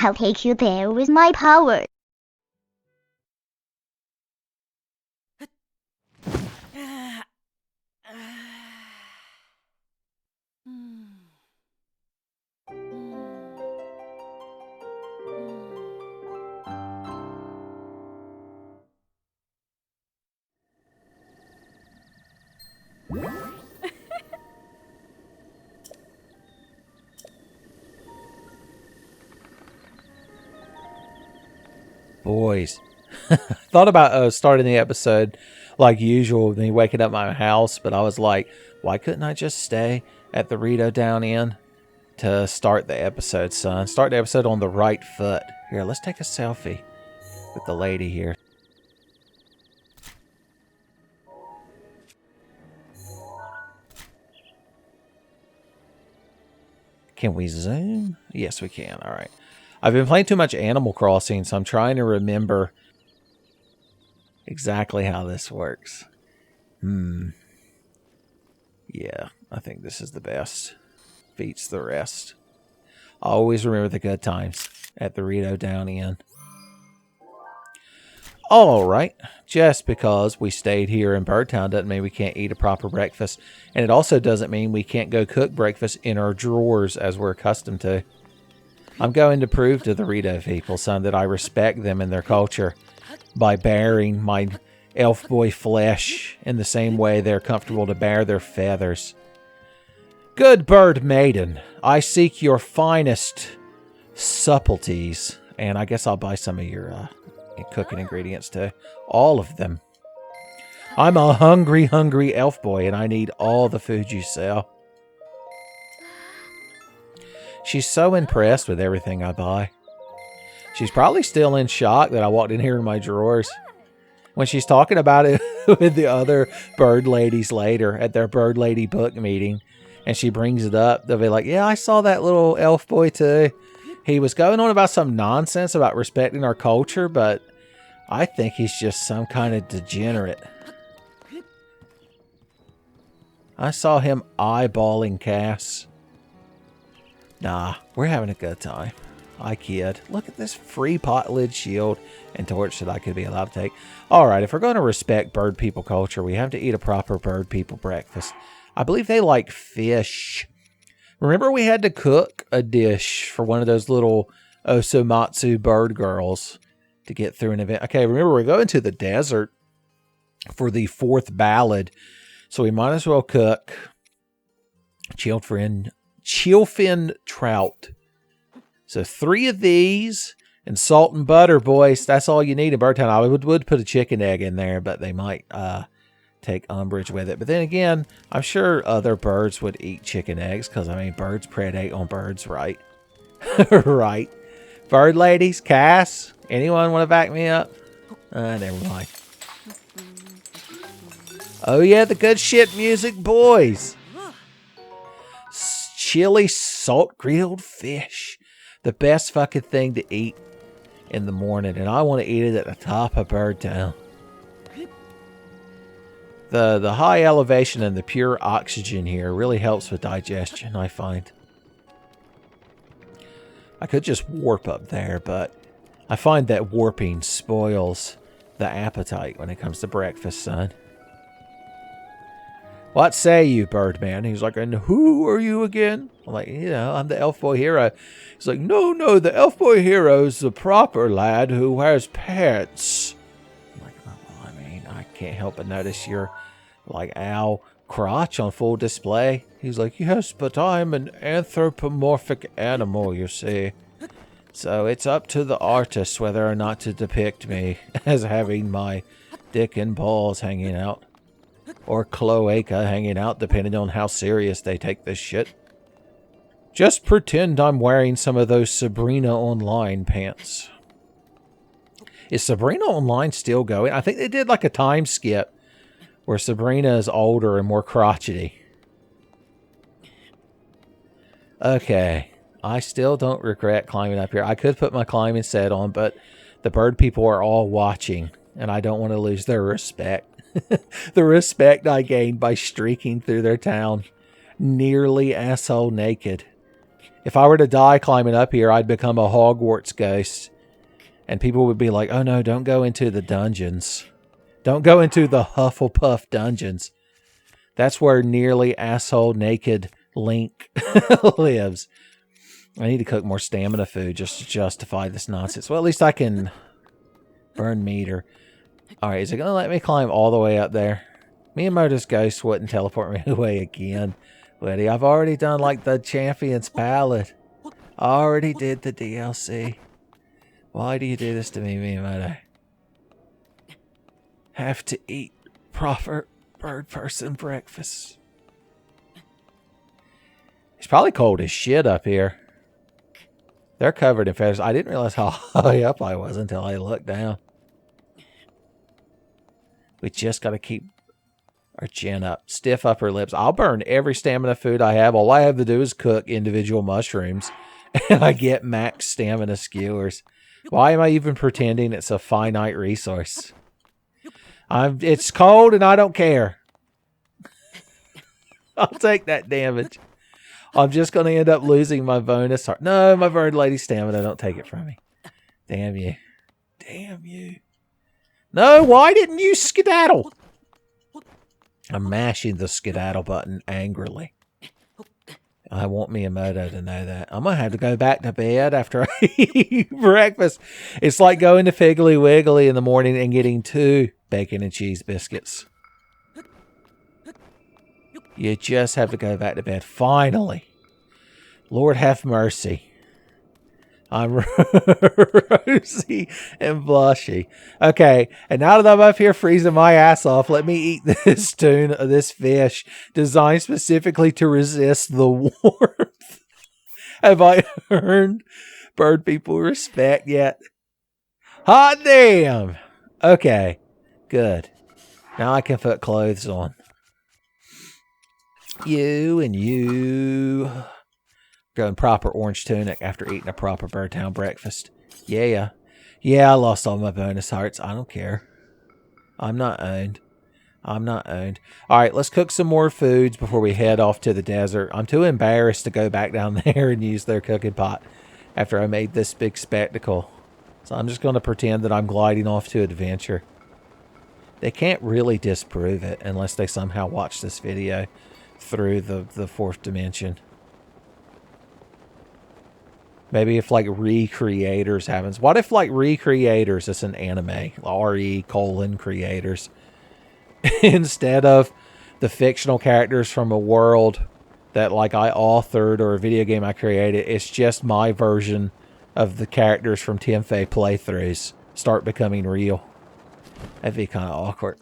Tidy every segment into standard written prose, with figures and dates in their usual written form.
I'll take you there with my power. Boys, thought about starting the episode like usual, me waking up at my house, but I was like, why couldn't I just stay at the Rito Down Inn to start the episode, son? Start the episode on the right foot. Here, let's take a selfie with the lady here. Can we zoom? Yes, we can. All right. I've been playing too much Animal Crossing, so I'm trying to remember exactly how this works. Yeah, I think this is the best. Beats the rest. I always remember the good times at the Rito Down Inn. All right. Just because we stayed here in Birdtown doesn't mean we can't eat a proper breakfast. And it also doesn't mean we can't go cook breakfast in our drawers as we're accustomed to. I'm going to prove to the Rito people, son, that I respect them and their culture by bearing my elf boy flesh in the same way they're comfortable to bear their feathers. Good bird maiden, I seek your finest subtleties, and I guess I'll buy some of your cooking ingredients too. All of them. I'm a hungry, hungry elf boy, and I need all the food you sell. She's so impressed with everything I buy. She's probably still in shock that I walked in here in my drawers. When she's talking about it with the other bird ladies later at their bird lady book meeting, and she brings it up, they'll be like, yeah, I saw that little elf boy too. He was going on about some nonsense about respecting our culture, but I think he's just some kind of degenerate. I saw him eyeballing Cass. Nah, we're having a good time. I kid. Look at this free pot lid shield and torch that I could be allowed to take. Alright, if we're going to respect bird people culture, we have to eat a proper bird people breakfast. I believe they like fish. Remember we had to cook a dish for one of those little Osomatsu bird girls to get through an event. Okay, remember we're going to the desert for the 4th ballad, so we might as well cook chillfin trout. So 3 of these and salt and butter, boys. That's all you need in Birdtown. I would put a chicken egg in there, but they might take umbrage with it. But then again, I'm sure other birds would eat chicken eggs because, I mean, birds predate on birds, right? Right. Bird ladies, Cass, anyone want to back me up? Never mind. Oh, yeah, the good shit music, boys. Chili salt grilled fish. The best fucking thing to eat in the morning. And I want to eat it at the top of Birdtown. The high elevation and the pure oxygen here really helps with digestion, I find. I could just warp up there, but I find that warping spoils the appetite when it comes to breakfast, son. What say you, Birdman? He's like, and who are you again? I'm like, you know, I'm the elf boy hero. He's like, no, the elf boy hero is the proper lad who has pets. I'm like, oh, well, I mean, I can't help but notice your, like, owl crotch on full display. He's like, yes, but I'm an anthropomorphic animal, you see. So it's up to the artist whether or not to depict me as having my dick and balls hanging out. Or cloaca hanging out, depending on how serious they take this shit. Just pretend I'm wearing some of those Sabrina Online pants. Is Sabrina Online still going? I think they did like a time skip where Sabrina is older and more crotchety. Okay. I still don't regret climbing up here. I could put my climbing set on, but the bird people are all watching, and I don't want to lose their respect. The respect I gained by streaking through their town nearly asshole naked. If I were to die climbing up here, I'd become a Hogwarts ghost. And people would be like, oh no, don't go into the dungeons. Don't go into the Hufflepuff dungeons. That's where nearly asshole naked Link lives. I need to cook more stamina food just to justify this nonsense. Well, at least I can burn meter. Alright, is it going to let me climb all the way up there? Me and Motor's Ghost wouldn't teleport me away again, would he? I've already done, like, the Champion's Palette. I already did the DLC. Why do you do this to me, Miyamoto? Have to eat proper bird person breakfast. It's probably cold as shit up here. They're covered in feathers. I didn't realize how high up I was until I looked down. We just got to keep our chin up. Stiff upper lips. I'll burn every stamina food I have. All I have to do is cook individual mushrooms. And I get max stamina skewers. Why am I even pretending it's a finite resource? It's cold and I don't care. I'll take that damage. I'm just going to end up losing my bonus heart. No, my bird lady stamina. Don't take it from me. Damn you. Damn you. No, why didn't you skedaddle? I'm mashing the skedaddle button angrily. I want Miyamoto to know that. I'm going to have to go back to bed after I eat breakfast. It's like going to Piggly Wiggly in the morning and getting 2 bacon and cheese biscuits. You just have to go back to bed. Finally. Lord have mercy. I'm rosy and blushy. Okay, and now that I'm up here freezing my ass off, let me eat this this fish designed specifically to resist the warmth. Have I earned bird people respect yet? Hot damn! Okay, good. Now I can put clothes on. You and you. Going proper orange tunic after eating a proper Birdtown breakfast. Yeah. Yeah, I lost all my bonus hearts. I don't care. I'm not owned. I'm not owned. Alright, let's cook some more foods before we head off to the desert. I'm too embarrassed to go back down there and use their cooking pot after I made this big spectacle. So I'm just going to pretend that I'm gliding off to adventure. They can't really disprove it unless they somehow watch this video through the fourth dimension. Maybe if, like, Recreators happens. What if, like, Recreators is an anime? RE:creators. Instead of the fictional characters from a world that, like, I authored or a video game I created, it's just my version of the characters from Tenfey playthroughs start becoming real. That'd be kind of awkward.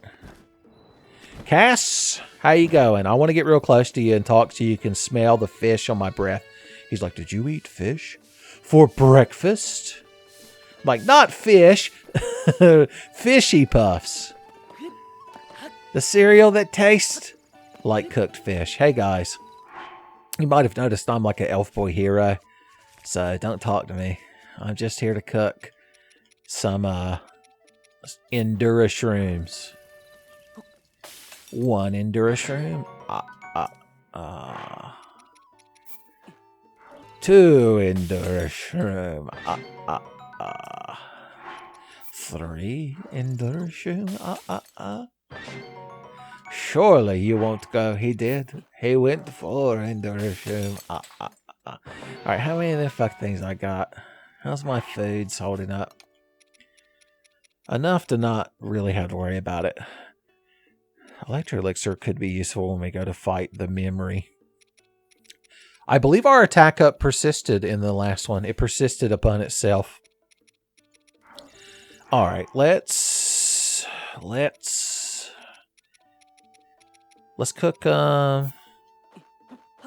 Cass, how you going? I want to get real close to you and talk to you. You can smell the fish on my breath. He's like, did you eat fish for breakfast? I'm like, not fish. Fishy Puffs. The cereal that tastes like cooked fish. Hey, guys. You might have noticed I'm like an elf boy hero. So don't talk to me. I'm just here to cook some Endura shrooms. 1 Endura shroom. 2 Endura shroom. 3 Endura shroom. Surely you won't go. He did. He went 4 Endura shroom. Alright, how many of the fuck things I got? How's my foods holding up? Enough to not really have to worry about it. Electro Elixir could be useful when we go to fight the memory. I believe our attack up persisted in the last one. It persisted upon itself. Alright, let's cook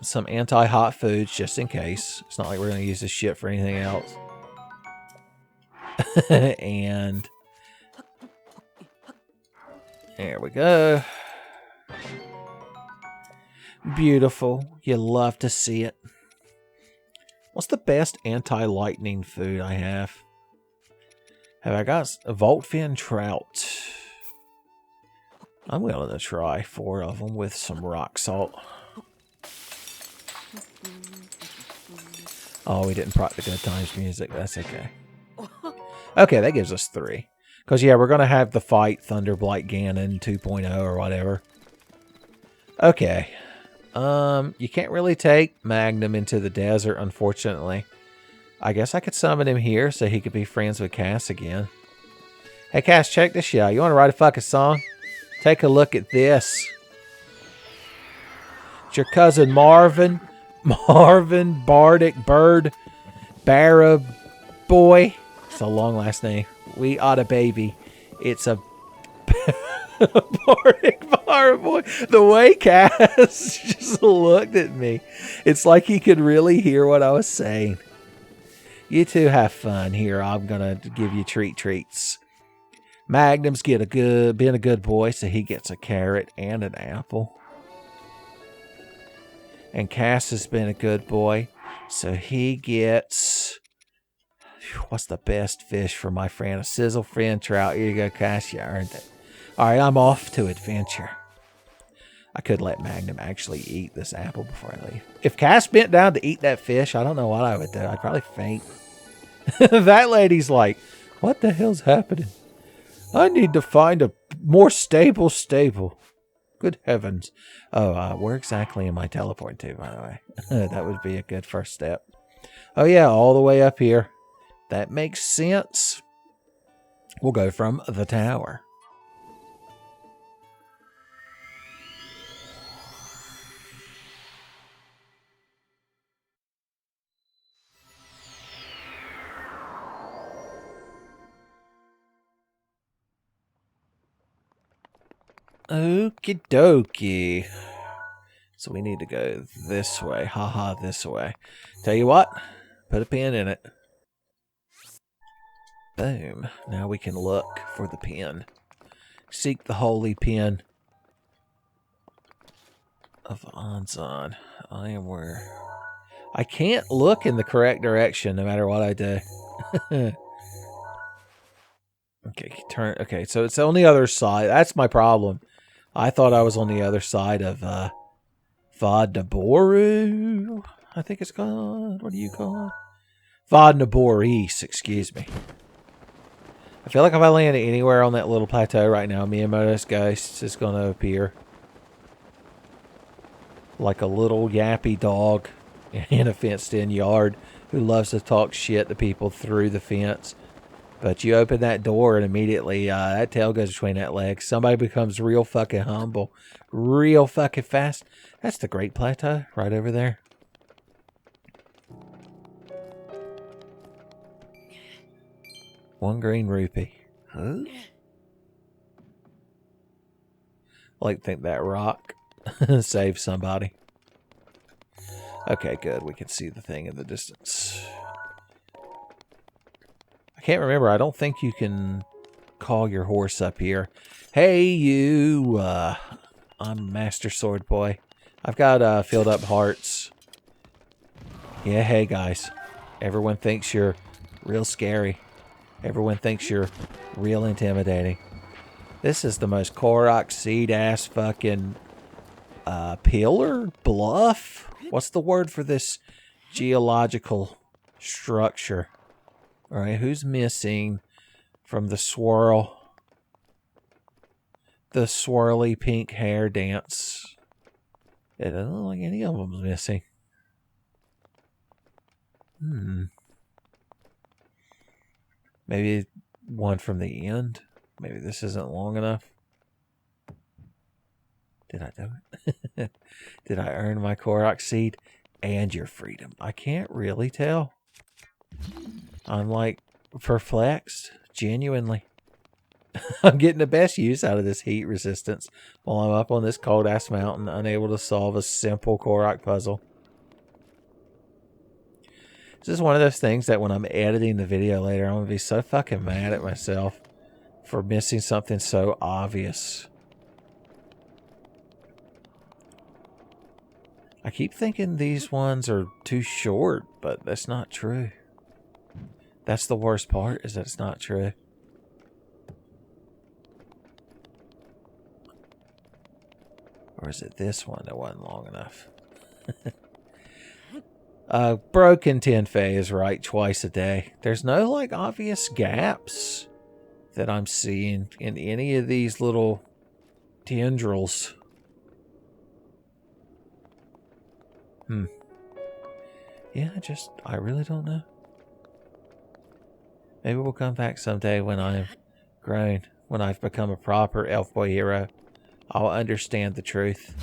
some anti-hot foods just in case. It's not like we're going to use this shit for anything else. And there we go. Beautiful. You love to see it. What's the best anti-lightning food I have? Have I got a Voltfin trout? I'm willing to try 4 of them with some rock salt. Oh, we didn't proc the Good Times music. That's okay. Okay, that gives us 3. Because, yeah, we're going to have the fight Thunderblight Ganon 2.0 or whatever. Okay. You can't really take Magnum into the desert, unfortunately. I guess I could summon him here so he could be friends with Cass again. Hey, Cass, check this out. You want to write a fucking song? Take a look at this. It's your cousin Marvin. Marvin Bardic Bird Barra Boy. It's a long last name. We ought a baby. It's a Bardic Barra Boy. The way Cass just looked at me. It's like he could really hear what I was saying. You two have fun here. I'm gonna give you treats. Magnum's being a good boy, so he gets a carrot and an apple. And Cass has been a good boy, so he gets... What's the best fish for my friend? A sizzle fin trout. Here you go, Cass. You earned it. Alright, I'm off to adventure. I could let Magnum actually eat this apple before I leave. If Cass bent down to eat that fish, I don't know what I would do. I'd probably faint. That lady's like, what the hell's happening? I need to find a more stable stable. Good heavens. Oh, where exactly am I teleporting to, by the way? That would be a good first step. Oh, yeah, all the way up here. That makes sense. We'll go from the tower. Okie dokie. So we need to go this way. Haha, this way. Tell you what, put a pin in it. Boom. Now we can look for the pin. Seek the holy pin of Anzan. I am where... I can't look in the correct direction no matter what I do. Okay, turn. Okay, so it's on the other side. That's my problem. I thought I was on the other side of Vodnaboru. I think it's called. What do you call it? Vodnaboris, excuse me. I feel like if I land anywhere on that little plateau right now, Miyamoto's ghost is going to appear. Like a little yappy dog in a fenced-in yard who loves to talk shit to people through the fence. But you open that door and immediately that tail goes between that leg. Somebody becomes real fucking humble. Real fucking fast. That's the Great Plateau right over there. One green rupee. Huh? Like, think that rock saved somebody. Okay, good. We can see the thing in the distance. I can't remember. I don't think you can call your horse up here. Hey, you. I'm Master Sword Boy. I've got filled up hearts. Yeah, hey, guys. Everyone thinks you're real scary. Everyone thinks you're real intimidating. This is the most Korok seed-ass fucking pillar? Bluff? What's the word for this geological structure? Alright, who's missing from the swirl? The swirly pink hair dance. It doesn't look like any of them's missing. Maybe one from the end? Maybe this isn't long enough. Did I do it? Did I earn my Korok seed and your freedom? I can't really tell. I'm like perplexed, genuinely. I'm getting the best use out of this heat resistance while I'm up on this cold ass mountain, unable to solve a simple Korok puzzle. This is one of those things that when I'm editing the video later, I'm going to be so fucking mad at myself for missing something so obvious. I keep thinking these ones are too short, but that's not true. That's the worst part, is that it's not true. Or is it this one that wasn't long enough? Broken Tenfey is right twice a day. There's no, like, obvious gaps that I'm seeing in any of these little tendrils. Yeah, I really don't know. Maybe we'll come back someday when I'm grown, when I've become a proper elf boy hero. I'll understand the truth.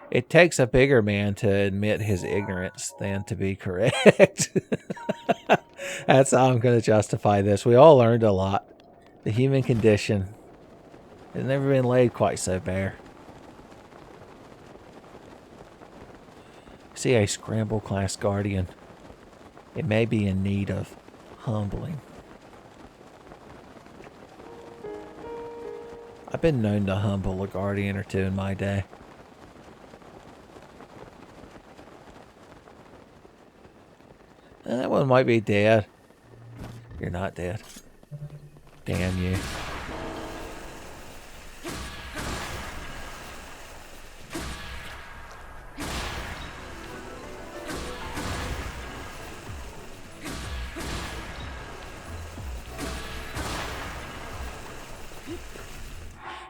It takes a bigger man to admit his ignorance than to be correct. That's how I'm going to justify this. We all learned a lot. The human condition has never been laid quite so bare. See a scramble class guardian. It may be in need of humbling. I've been known to humble a guardian or two in my day. That one might be dead. You're not dead. Damn you.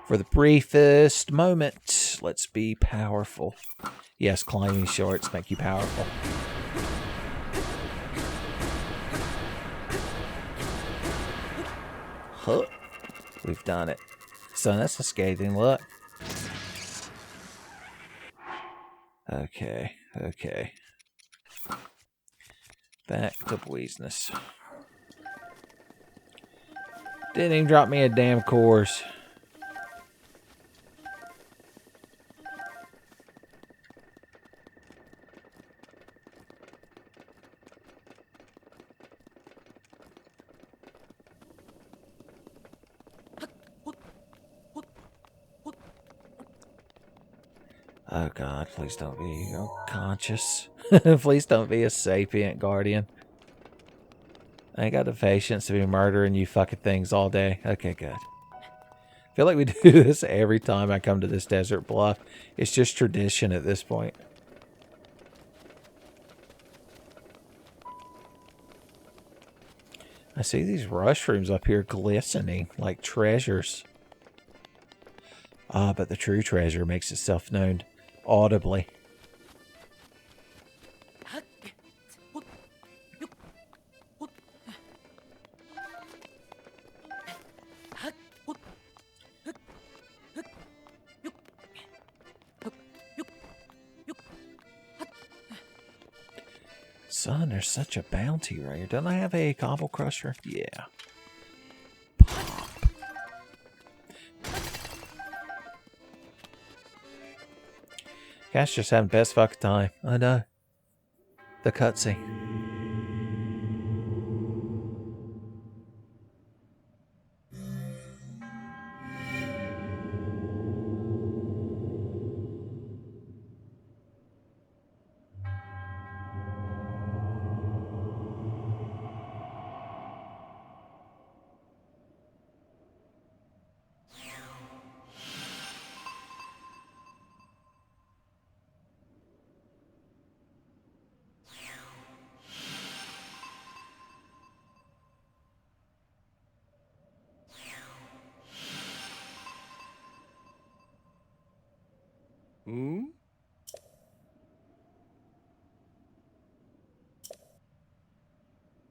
For the briefest moment, let's be powerful. Yes, climbing shorts make you powerful. Huh. We've done it. So that's a scathing look. Okay. Back to business. Didn't even drop me a damn course. Oh God, please don't be conscious. Please don't be a sapient guardian. I ain't got the patience to be murdering you fucking things all day. Okay, good. I feel like we do this every time I come to this desert bluff. It's just tradition at this point. I see these mushrooms up here glistening like treasures. Ah, but the true treasure makes itself known audibly. Son, there's such a bounty right here. Don't I have a cobble crusher? Yeah. Pop. Cat's just having best fucking time. I know. The cutscene.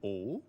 Oh?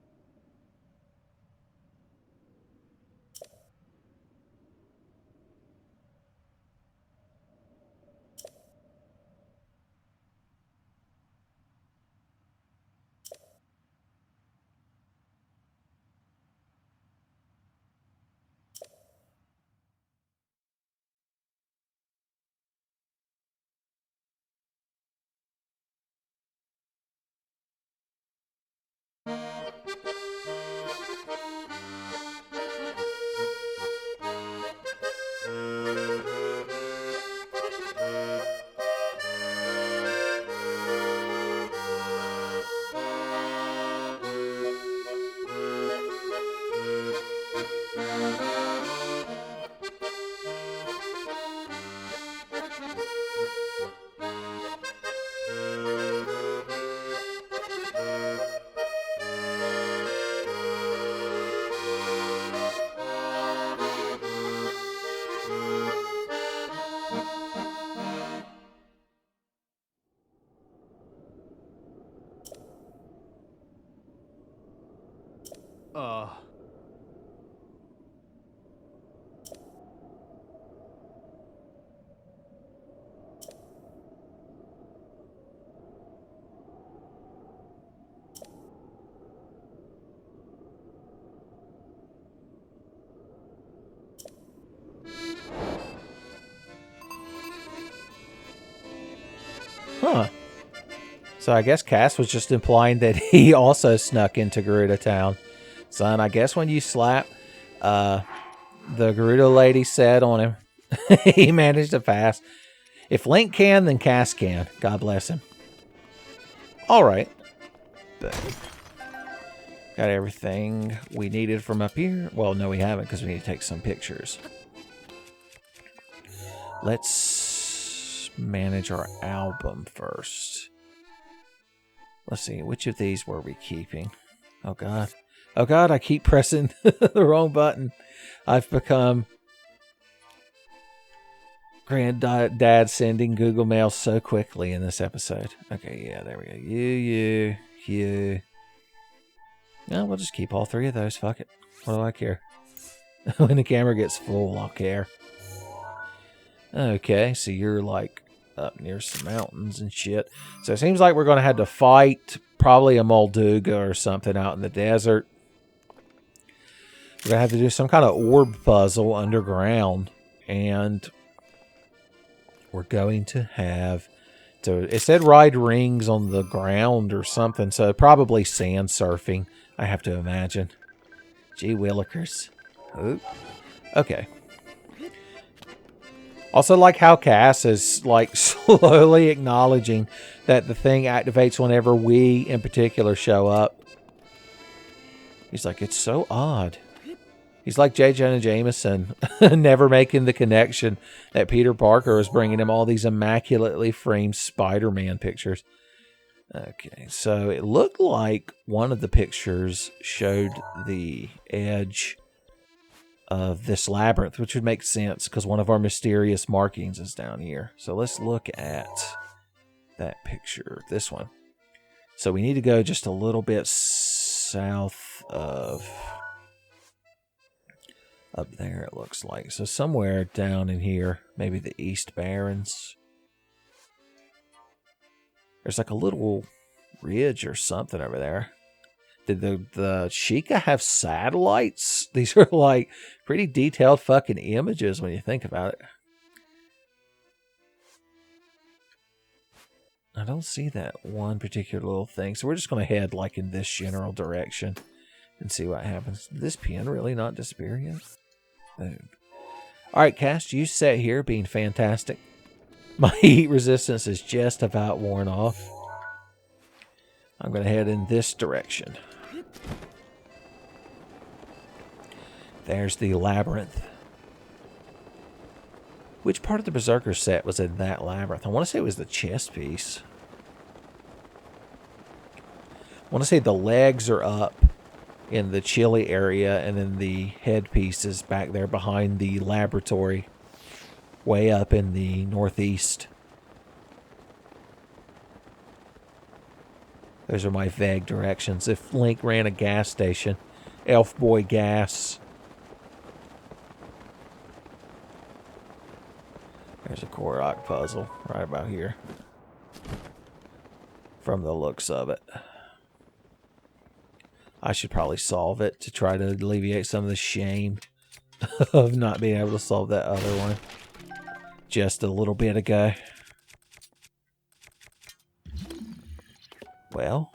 Huh. So I guess Cass was just implying that he also snuck into Gerudo Town. Son, I guess when you slap the Gerudo lady said on him, he managed to pass. If Link can, then Cass can. God bless him. All right. Got everything we needed from up here. Well, no, we haven't because we need to take some pictures. Let's manage our album first. Let's see, which of these were we keeping? Oh, God. Oh, God, I keep pressing the wrong button. I've become Granddad sending Google Mail so quickly in this episode. Okay, yeah, there we go. You. No, we'll just keep all three of those. Fuck it. What do I care? When the camera gets full, I'll care. Okay, so you're like up near some mountains and shit. So it seems like we're going to have to fight probably a Molduga or something out in the desert. We're going to have to do some kind of orb puzzle underground. And we're going to have to... It said ride rings on the ground or something. So probably sand surfing, I have to imagine. Gee willikers. Ooh. Okay. Also like how Cass is like slowly acknowledging that the thing activates whenever we in particular show up. He's like, it's so odd. He's like J. Jonah Jameson, never making the connection that Peter Parker was bringing him all these immaculately framed Spider-Man pictures. Okay, so it looked like one of the pictures showed the edge of this labyrinth, which would make sense because one of our mysterious markings is down here. So let's look at that picture, this one. So we need to go just a little bit south of up there, it looks like. So somewhere down in here, maybe the East Barrens. There's like a little ridge or something over there. Did the Sheikah have satellites? These are like pretty detailed fucking images when you think about it. I don't see that one particular little thing. So we're just going to head like in this general direction and see what happens. Did this pin really not disappear yet? Boom. Alright, Cass, you sat here being fantastic. My heat resistance is just about worn off. I'm going to head in this direction. There's the labyrinth. Which part of the Berserker set was in that labyrinth? I want to say it was the chest piece. I want to say the legs are up in the chili area, and then the headpiece is back there behind the laboratory, way up in the northeast. Those are my vague directions. If Link ran a gas station, Elf Boy Gas. There's a Korok puzzle right about here. From the looks of it. I should probably solve it to try to alleviate some of the shame of not being able to solve that other one just a little bit ago. Well,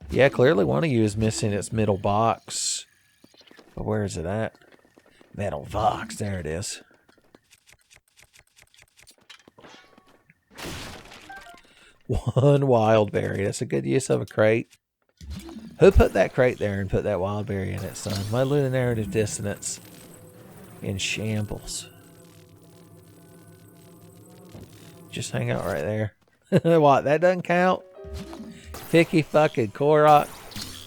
yeah, clearly one of you is missing its middle box. But where is it at? Metal box, there it is. One wild berry. That's a good use of a crate. Who put that crate there and put that wild berry in it, son? My lunarrative dissonance in shambles. Just hang out right there. What, that doesn't count? Picky fucking Korok.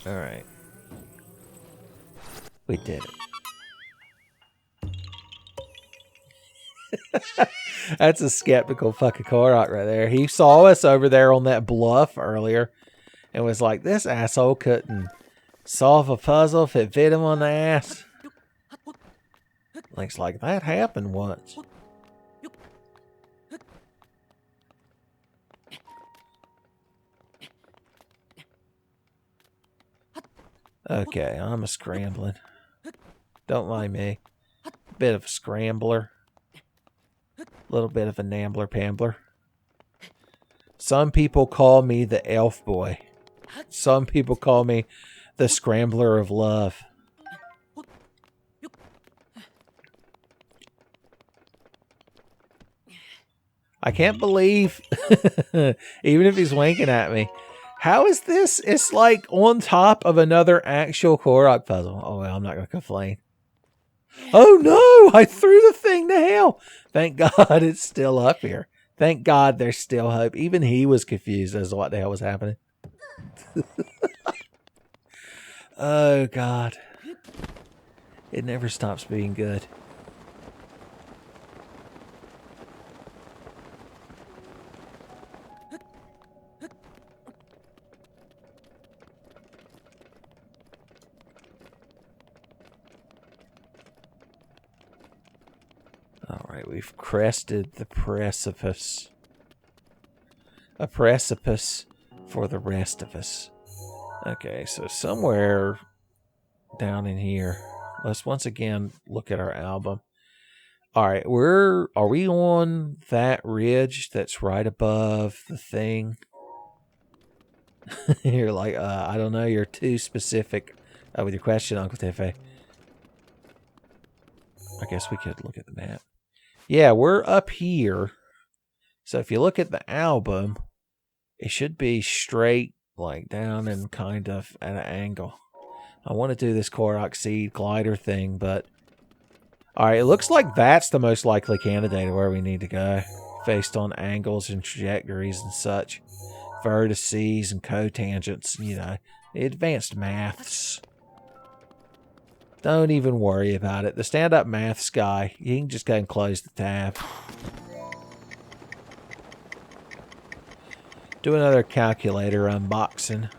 Alright. We did it. That's a skeptical fucking Korok right there. He saw us over there on that bluff earlier and was like, this asshole couldn't Solve a puzzle if it bit him on the ass. Looks like that happened once. Okay, I'm a scrambling. Don't mind me. Bit of a scrambler. Little bit of a nambler pambler. Some people call me the elf boy. Some people call me the scrambler of love. I can't believe, even if he's winking at me, how is this? It's like on top of another actual Korok puzzle. Oh, well, I'm not going to complain. Oh, no! I threw the thing to hell. Thank God it's still up here. Thank God there's still hope. Even he was confused as to what the hell was happening. Oh, God. It never stops being good. Alright, we've crested the precipice. A precipice for the rest of us. Okay, so somewhere down in here, let's once again look at our album. Alright, are we on that ridge that's right above the thing? You're like, I don't know, you're too specific with your question, Uncle Tenfey. I guess we could look at the map. Yeah, we're up here. So if you look at the album, it should be straight, like down and kind of at an angle. I want to do this Korok Seed glider thing, but... Alright, it looks like that's the most likely candidate of where we need to go. Based on angles and trajectories and such. Vertices and cotangents, you know. Advanced maths. Don't even worry about it. The stand-up maths guy, you can just go and close the tab. Do another calculator unboxing.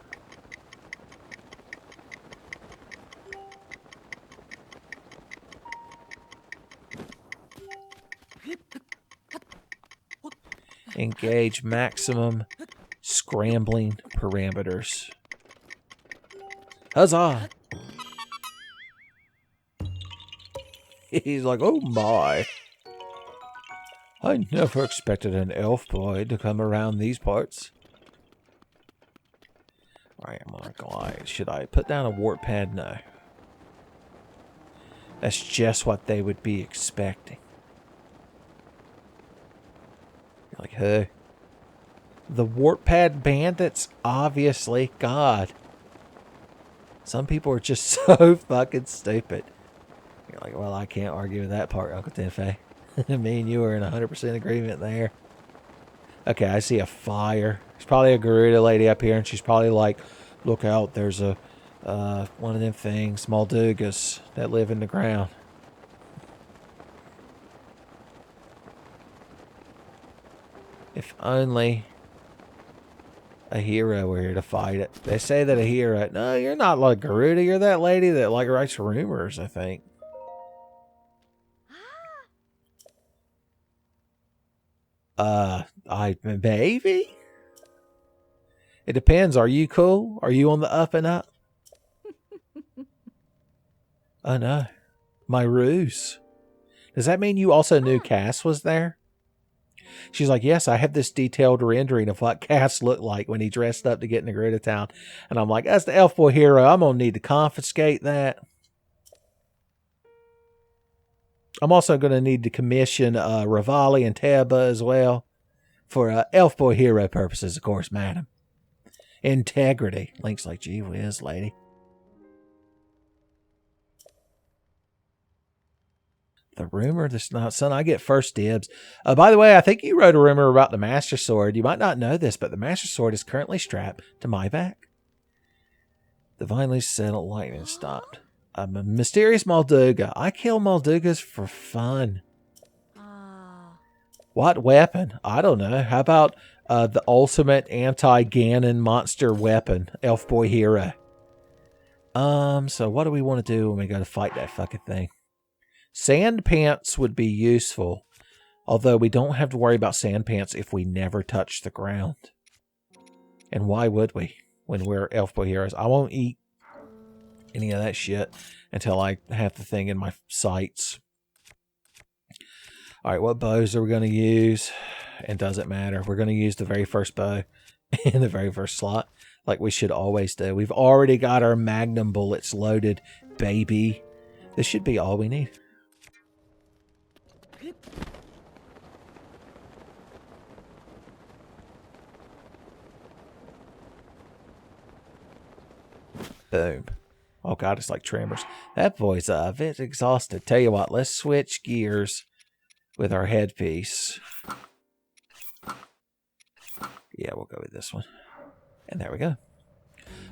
Engage maximum scrambling parameters. Huzzah! He's like, oh my. I never expected an elf boy to come around these parts. Alright, I'm gonna glide. Should I put down a warp pad? No. That's just what they would be expecting. You're like, hey. The warp pad bandits? Obviously. God. Some people are just so fucking stupid. You're like, well, I can't argue with that part, Uncle Tenfey. Me and you are in 100% agreement there. Okay, I see a fire. There's probably a Garuda lady up here, and she's probably like, look out, there's a one of them things, Moldugas, that live in the ground. If only a hero were here to fight it. They say that a hero... No, you're not like Garuda. You're that lady that like writes rumors, I think. Maybe? It depends. Are you cool? Are you on the up and up? Oh no. My ruse. Does that mean you also knew Cass was there? She's like, yes, I have this detailed rendering of what Cass looked like when he dressed up to get in the Garuda town. And I'm like, that's the elf boy hero. I'm going to need to confiscate that. I'm also going to need to commission Rivali and Teba as well. For elf boy hero purposes, of course, madam. Integrity. Link's like, gee whiz, lady. The rumor that's not, son, I get first dibs. By the way, I think you wrote a rumor about the Master Sword. You might not know this, but the Master Sword is currently strapped to my back. The finally settled lightning stopped. I'm a mysterious Molduga. I kill Moldugas for fun. What weapon? I don't know. How about the ultimate anti-Ganon monster weapon, Elf Boy Hero? So what do we want to do when we go to fight that fucking thing? Sand pants would be useful. Although we don't have to worry about sand pants if we never touch the ground. And why would we when we're elf boy heroes? I won't eat any of that shit until I have the thing in my sights. Alright, what bows are we going to use? And does it matter? We're going to use the very first bow in the very first slot, like we should always do. We've already got our magnum bullets loaded, baby. This should be all we need. Boom. Oh god, it's like tremors. That boy's a bit exhausted. Tell you what, let's switch gears with our headpiece. Yeah, we'll go with this one. And there we go.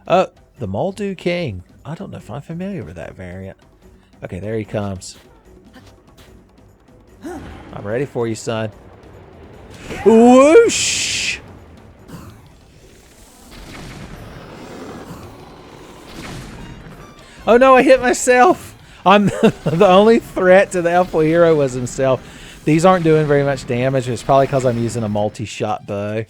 Oh, the Moldu King. I don't know if I'm familiar with that variant. Okay, there he comes. I'm ready for you, son. Whoosh! Oh no, I hit myself! I'm the only threat to the elf hero was himself. These aren't doing very much damage. It's probably because I'm using a multi-shot bow.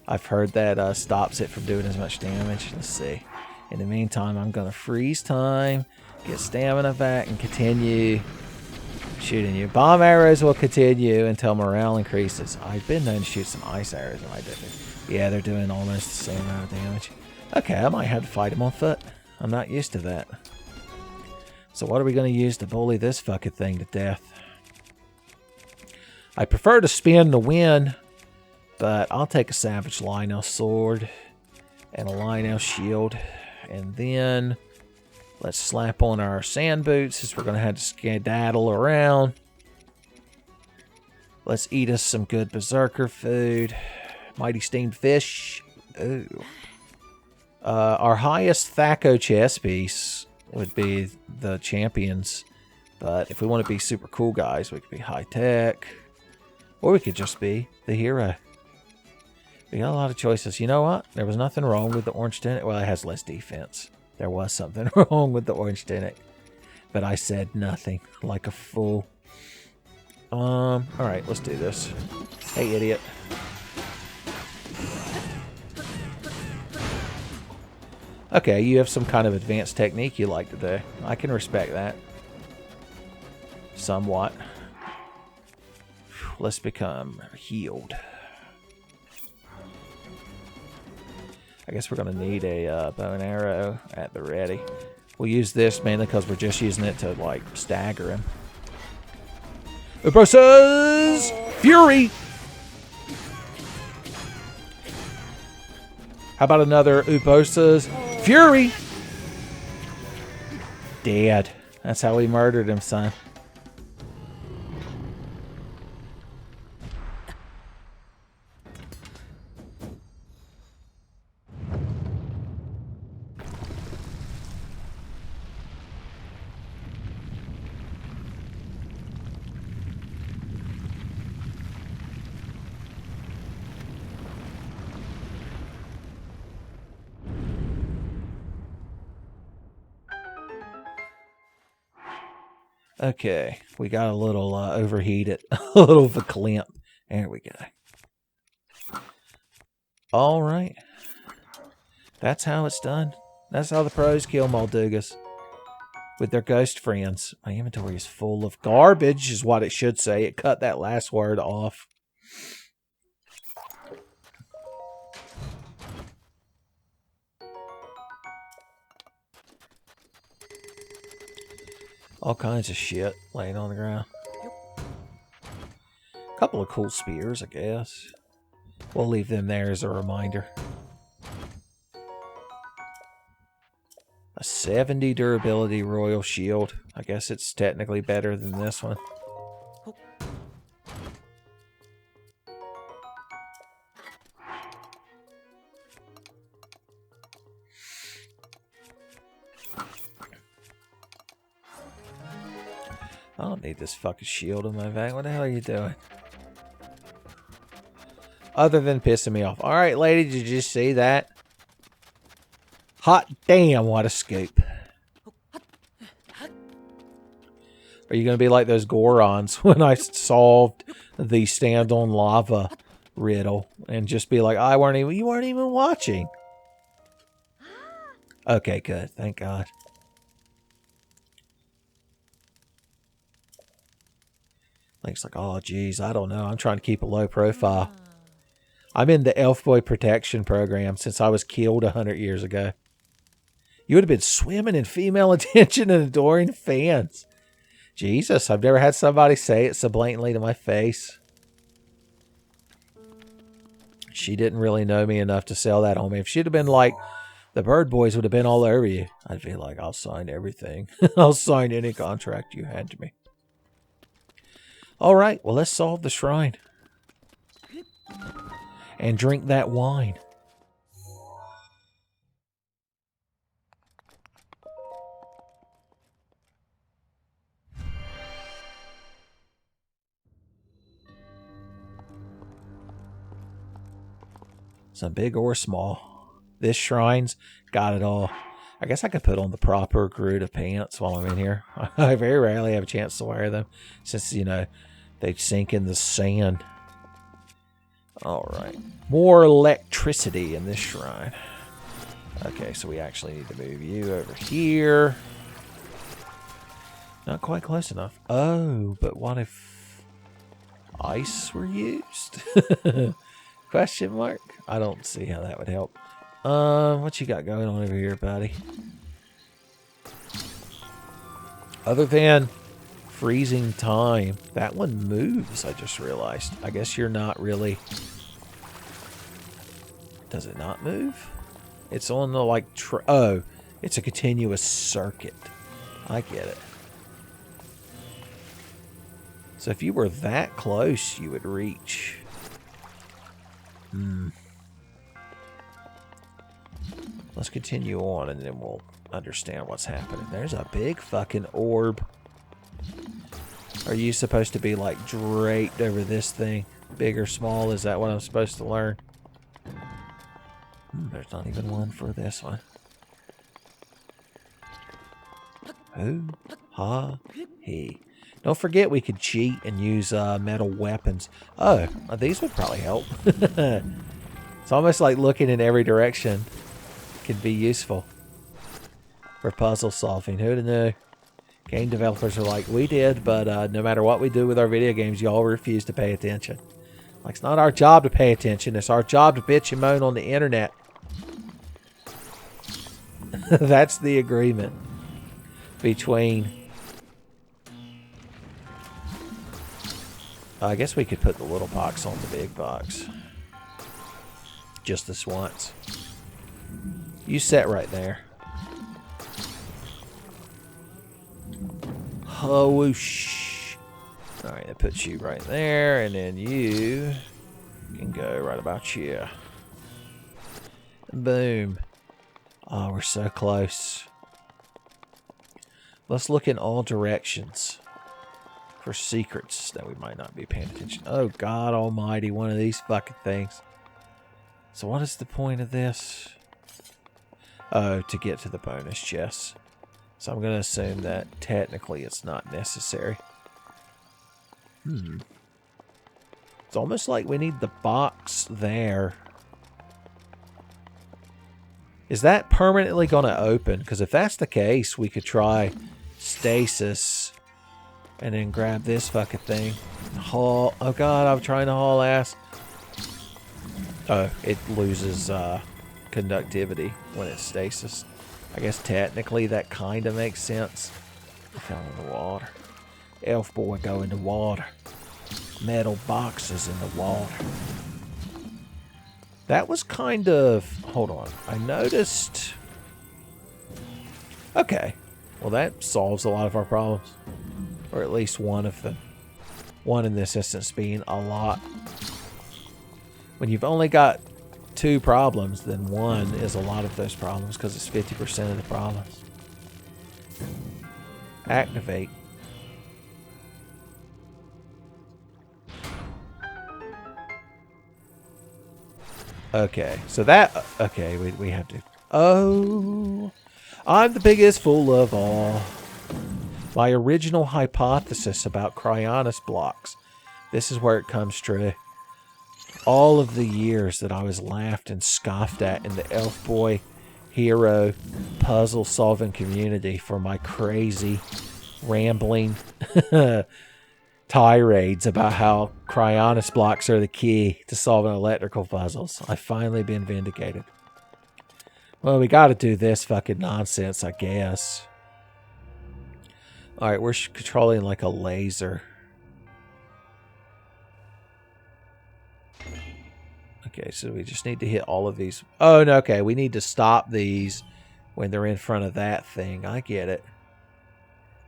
I've heard that stops it from doing as much damage. Let's see. In the meantime, I'm going to freeze time, get stamina back, and continue shooting you. Bomb arrows will continue until morale increases. I've been known to shoot some ice arrows in my day. Yeah, they're doing almost the same amount of damage. Okay, I might have to fight him on foot. I'm not used to that. So what are we going to use to bully this fucking thing to death? I prefer to spin to win, but I'll take a Savage Lionel sword and a Lionel shield. And then let's slap on our sand boots since we're going to have to skedaddle around. Let's eat us some good berserker food. Mighty steamed fish. Ooh. Our highest Thaco chess piece would be the champions. But if we want to be super cool guys, we could be high tech. Or we could just be the hero. We got a lot of choices. You know what? There was nothing wrong with the orange tunic. Well, it has less defense. There was something wrong with the orange tunic. But I said nothing. Like a fool. Alright, let's do this. Hey, idiot. Okay, you have some kind of advanced technique you like to do. I can respect that. Somewhat. Let's become healed. I guess we're going to need a bow and arrow at the ready. We'll use this mainly because we're just using it to, like, stagger him. Ubosa's Fury! How about another Ubosa's Fury? Dead. That's how we murdered him, son. Okay, we got a little overheated, a little verklempt. There we go. All right. That's how it's done. That's how the pros kill Moldugas. With their ghost friends. My inventory is full of garbage, is what it should say. It cut that last word off. All kinds of shit laying on the ground. A couple of cool spears, I guess. We'll leave them there as a reminder. A 70 durability royal shield. I guess it's technically better than this one. I don't need this fucking shield in my bag. What the hell are you doing? Other than pissing me off. Alright, lady, did you see that? Hot damn, what a scoop. Are you going to be like those Gorons when I solved the stand on lava riddle and just be like, you weren't even watching? Okay, good. Thank God. Link's like, oh, geez, I don't know. I'm trying to keep a low profile. I'm in the Elf Boy Protection Program since I was killed 100 years ago. You would have been swimming in female attention and adoring fans. Jesus, I've never had somebody say it so blatantly to my face. She didn't really know me enough to sell that on me. If she'd have been like, the Bird Boys would have been all over you, I'd be like, I'll sign everything. I'll sign any contract you hand to me. All right, well, let's solve the shrine. And drink that wine. Some big or small. This shrine's got it all. I guess I could put on the proper Garuda pants while I'm in here. I very rarely have a chance to wear them since, you know, they sink in the sand. All right. More electricity in this shrine. Okay, so we actually need to move you over here. Not quite close enough. Oh, but what if ice were used? Question mark? I don't see how that would help. What you got going on over here, buddy? Other than freezing time, that one moves, I just realized. I guess you're not really... Does it not move? It's on the, like, oh, it's a continuous circuit. I get it. So if you were that close, you would reach. Let's continue on, and then we'll understand what's happening. There's a big fucking orb. Are you supposed to be, like, draped over this thing? Big or small? Is that what I'm supposed to learn? There's not even one for this one. Ooh, ha, he. Don't forget we could cheat and use metal weapons. Oh, these would probably help. It's almost like looking in every direction could be useful for puzzle solving. Who'd have known? Game developers are like, we did, but no matter what we do with our video games, y'all refuse to pay attention. Like, it's not our job to pay attention. It's our job to bitch and moan on the internet. That's the agreement between... I guess we could put the little box on the big box. Just this once. You sit right there. Oh, whoosh. Alright, that puts you right there, and then you can go right about here. Boom. Oh, we're so close. Let's look in all directions for secrets that we might not be paying attention. Oh, God almighty, one of these fucking things. So what is the point of this? Oh, to get to the bonus chest. So I'm going to assume that technically it's not necessary. It's almost like we need the box there. Is that permanently going to open? Because if that's the case, we could try stasis and then grab this fucking thing. Haul. Oh God, I'm trying to haul ass. Oh, it loses conductivity when it's stasis. I guess technically that kind of makes sense. I fell in the water. Elf boy go in the water. Metal boxes in the water. That was kind of... Hold on. I noticed... Okay. Well, that solves a lot of our problems. Or at least one of them. One in this instance being a lot. When you've only got 2 problems, then 1 is a lot of those problems because it's 50% of the problems. Activate. Okay, so that... Okay, we have to... Oh... I'm the biggest fool of all. My original hypothesis about Cryonis blocks. This is where it comes true. All of the years that I was laughed and scoffed at in the Elf Boy Hero puzzle solving community for my crazy, rambling tirades about how Cryonis blocks are the key to solving electrical puzzles. I've finally been vindicated. Well, we gotta do this fucking nonsense, I guess. Alright, we're controlling like a laser. Okay, so we just need to hit all of these. Oh, no, okay. We need to stop these when they're in front of that thing. I get it.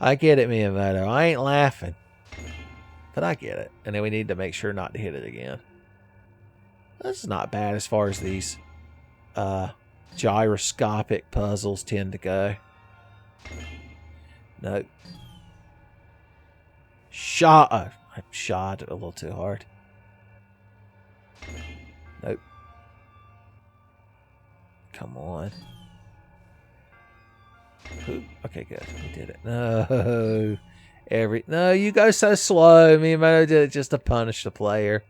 I get it, Miyamoto. I ain't laughing. But I get it. And then we need to make sure not to hit it again. This is not bad as far as these gyroscopic puzzles tend to go. Nope. I shot a little too hard. Nope. Come on. Okay, good. We did it. No. No, you go so slow. Miyamoto did it just to punish the player.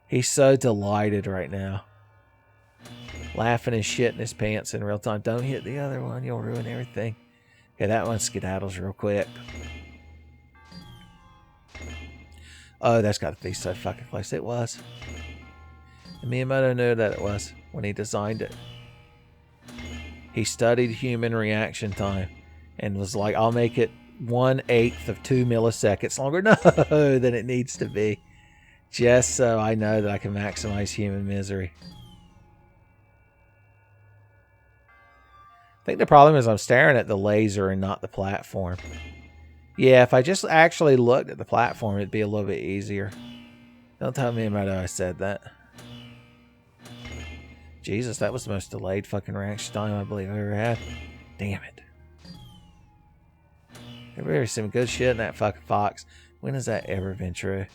He's so delighted right now. Laughing and shitting his pants in real time. Don't hit the other one. You'll ruin everything. Okay, that one skedaddles real quick. Oh, that's got to be so fucking close. It was. And Miyamoto knew that it was when he designed it. He studied human reaction time and was like, I'll make it 1/8 of 2 milliseconds longer than it needs to be. Just so I know that I can maximize human misery. I think the problem is I'm staring at the laser and not the platform. Yeah, if I just actually looked at the platform, it'd be a little bit easier. Don't tell me about how I said that. Jesus, that was the most delayed fucking reaction time I believe I ever had. Damn it. There's some good shit in that fucking fox. When has that ever been true?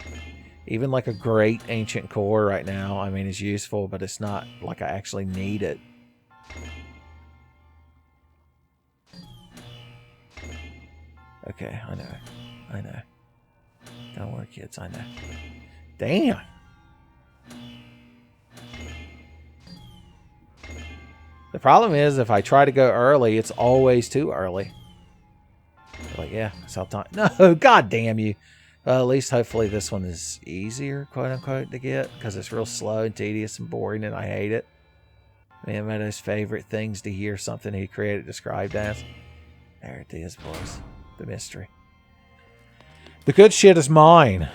Even like a great ancient core right now, I mean, is useful, but it's not like I actually need it. Okay, I know. I know. Don't worry, kids, I know. Damn! The problem is, if I try to go early, it's always too early. Like, yeah, that's how time... No, god damn you! Well, at least, hopefully, this one is easier, quote-unquote, to get, because it's real slow and tedious and boring, and I hate it. Miyamoto's favorite things to hear something he created described as. There it is, boys. The mystery. The good shit is mine.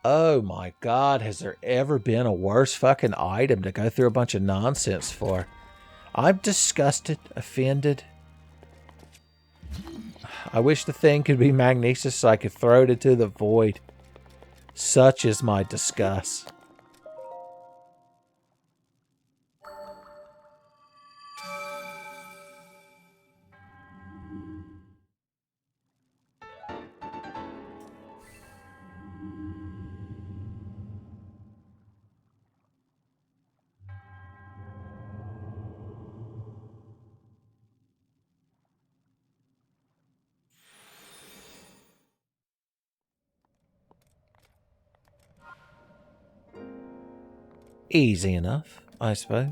Oh my god, has there ever been a worse fucking item to go through a bunch of nonsense for? I'm disgusted, offended. I wish the thing could be magnesis so I could throw it into the void. Such is my disgust. Easy enough, I suppose.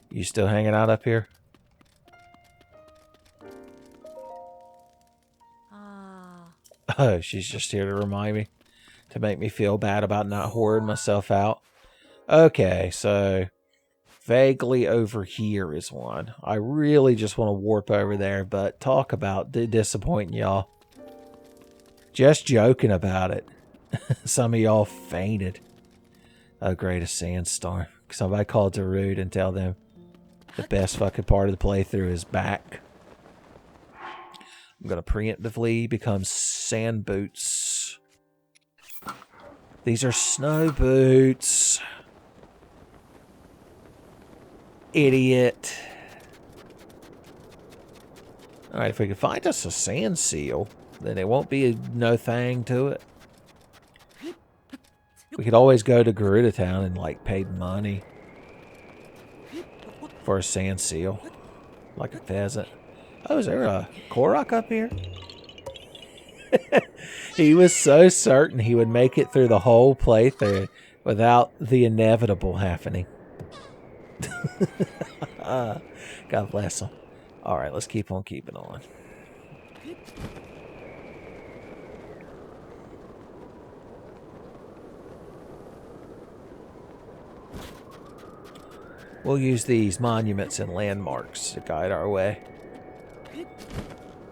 You still hanging out up here? Oh, she's just here to remind me. To make me feel bad about not whoring myself out. Okay, so... vaguely over here is one. I really just want to warp over there, but talk about disappointing y'all. Just joking about it. Some of y'all fainted. Oh, great, a sandstorm. Somebody call Darude and tell them the best fucking part of the playthrough is back. I'm going to preemptively become sand boots. These are snow boots. Idiot. Alright, if we can find us a sand seal, then it won't be no thing to it. We could always go to Garuda Town and, like, pay money for a sand seal. Like a pheasant. Oh, is there a Korok up here? He was so certain he would make it through the whole playthrough without the inevitable happening. God bless him. Alright, let's keep on keeping on. We'll use these monuments and landmarks to guide our way.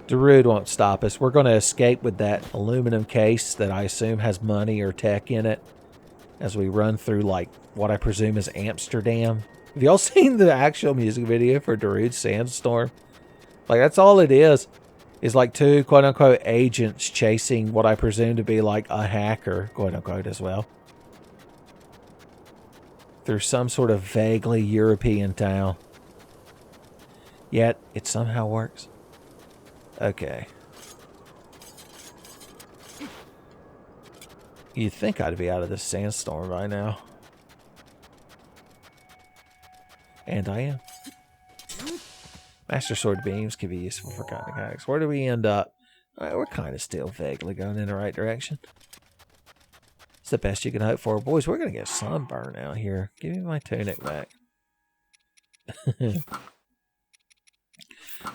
Darude won't stop us. We're going to escape with that aluminum case that I assume has money or tech in it as we run through, like, what I presume is Amsterdam. Have y'all seen the actual music video for Darude's Sandstorm? Like, that's all it is like two quote-unquote agents chasing what I presume to be, like, a hacker, quote-unquote, as well, through some sort of vaguely European town. Yet, it somehow works. Okay. You'd think I'd be out of this sandstorm by now. And I am. Master Sword beams can be useful for cutting hacks. Where do we end up? Alright, we're kind of still vaguely going in the right direction. It's the best you can hope for. Boys, we're going to get sunburned out here. Give me my tunic back.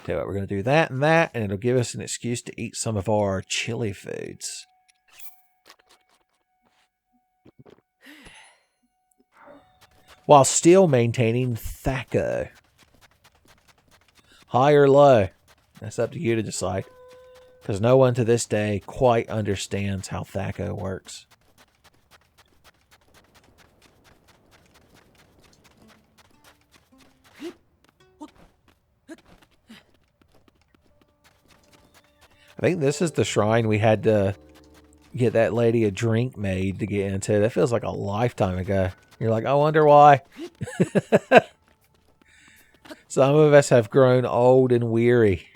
Tell you what, we're going to do that, and it'll give us an excuse to eat some of our chili foods. While still maintaining Thaco. High or low? That's up to you to decide. Because no one to this day quite understands how Thaco works. I think this is the shrine we had to get that lady a drink made to get into. That feels like a lifetime ago. You're like, I wonder why. Some of us have grown old and weary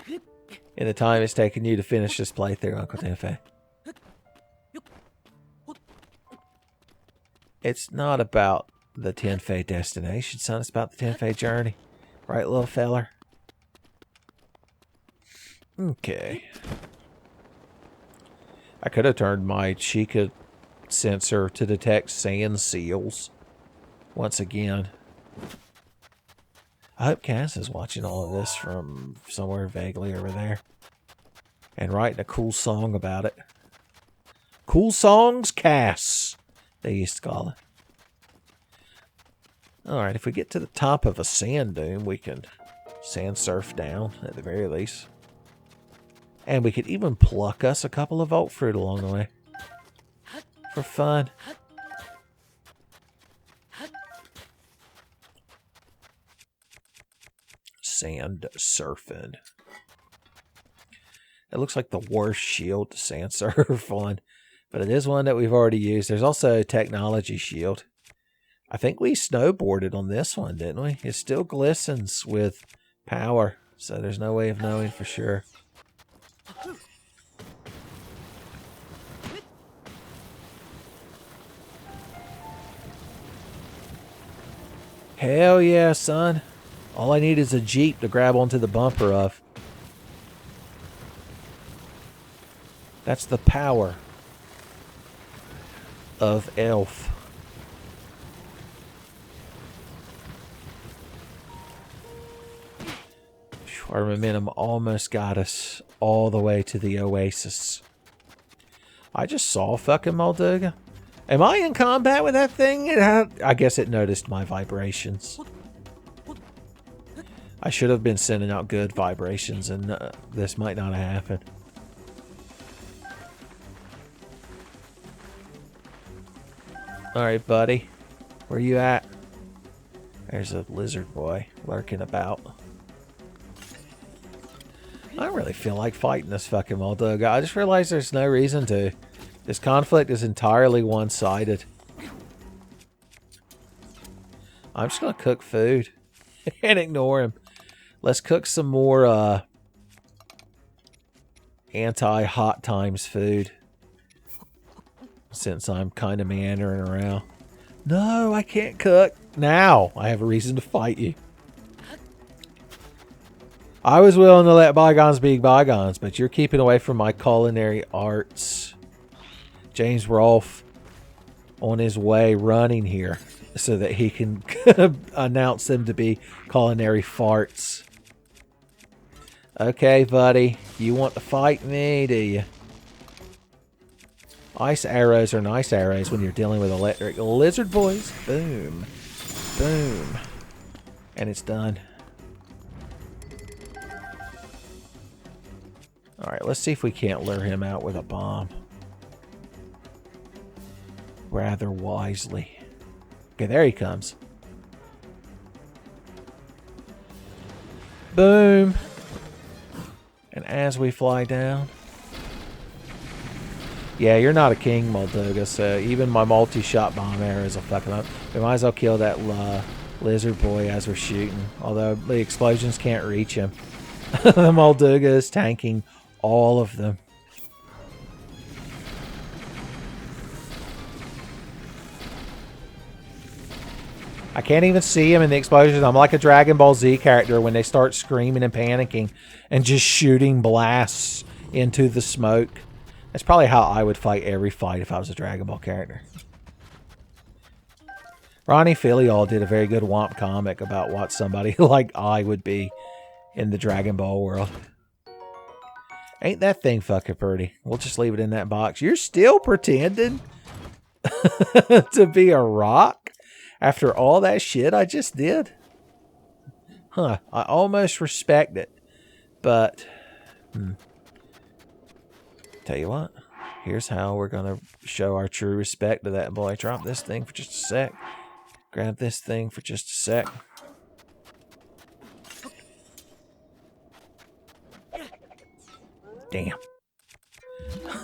in the time it's taken you to finish this playthrough, Uncle Tenfey. It's not about the Tenfey destination, son. It's about the Tenfey journey. Right, little feller? Okay. I could have turned my Chica sensor to detect sand seals once again. I hope Cass is watching all of this from somewhere vaguely over there and writing a cool song about it. Cool songs, Cass, they used to call it. Alright, if we get to the top of a sand dune, we can sand surf down at the very least. And we could even pluck us a couple of oak fruit along the way. For fun. Sand surfing. It looks like the worst shield to sand surf on. But it is one that we've already used. There's also a technology shield. I think we snowboarded on this one, didn't we? It still glistens with power. So there's no way of knowing for sure. Hell yeah, son. All I need is a Jeep to grab onto the bumper of. That's the power of Elf. Our momentum almost got us all the way to the oasis. I just saw fucking Molduga. Am I in combat with that thing? I guess it noticed my vibrations. I should have been sending out good vibrations, and this might not have happened. Alright, buddy. Where you at? There's a lizard boy lurking about. I don't really feel like fighting this fucking Molduga. I just realized there's no reason to. This conflict is entirely one-sided. I'm just going to cook food and ignore him. Let's cook some more anti-hot times food. since I'm kind of meandering around. No, I can't cook. Now I have a reason to fight you. I was willing to let bygones be bygones, but you're keeping away from my culinary arts. James Rolfe on his way running here so that he can announce them to be culinary farts. Okay, buddy. You want to fight me, do you? Ice arrows are nice arrows when you're dealing with electric lizard boys. Boom. Boom. And it's done. Alright, let's see if we can't lure him out with a bomb. Rather wisely. Okay, there he comes. Boom. And as we fly down... Yeah, you're not a king, Moldoga, so even my multi-shot bomb arrows will fuck him up. We might as well kill that lizard boy as we're shooting. Although the explosions can't reach him. The Moldoga is tanking all of them. I can't even see him in the explosions. I'm like a Dragon Ball Z character when they start screaming and panicking and just shooting blasts into the smoke. That's probably how I would fight every fight if I was a Dragon Ball character. Ronnie Filial did a very good Womp comic about what somebody like I would be in the Dragon Ball world. Ain't that thing fucking pretty? We'll just leave it in that box. You're still pretending to be a rock after all that shit I just did? Huh. I almost respect it. But... Tell you what, here's how we're going to show our true respect to that boy. Drop this thing for just a sec. Grab this thing for just a sec. Damn.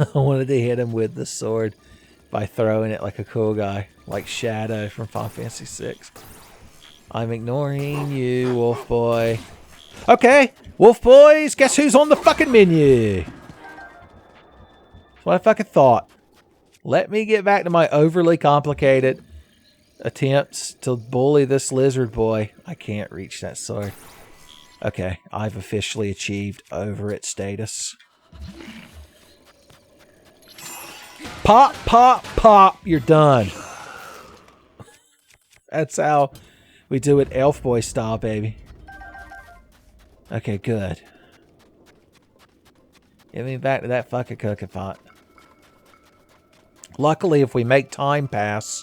I wanted to hit him with the sword by throwing it like a cool guy, like Shadow from Final Fantasy VI. I'm ignoring you, Wolf Boy. Okay, Wolf Boys, guess who's on the fucking menu? What I fucking thought. Let me get back to my overly complicated attempts to bully this lizard boy. I can't reach that sword. Okay, I've officially achieved over it status. Pop, pop, pop. You're done. That's how we do it Elf Boy style, baby. Okay, good. Get me back to that fucking cooking pot. Luckily, if we make time pass,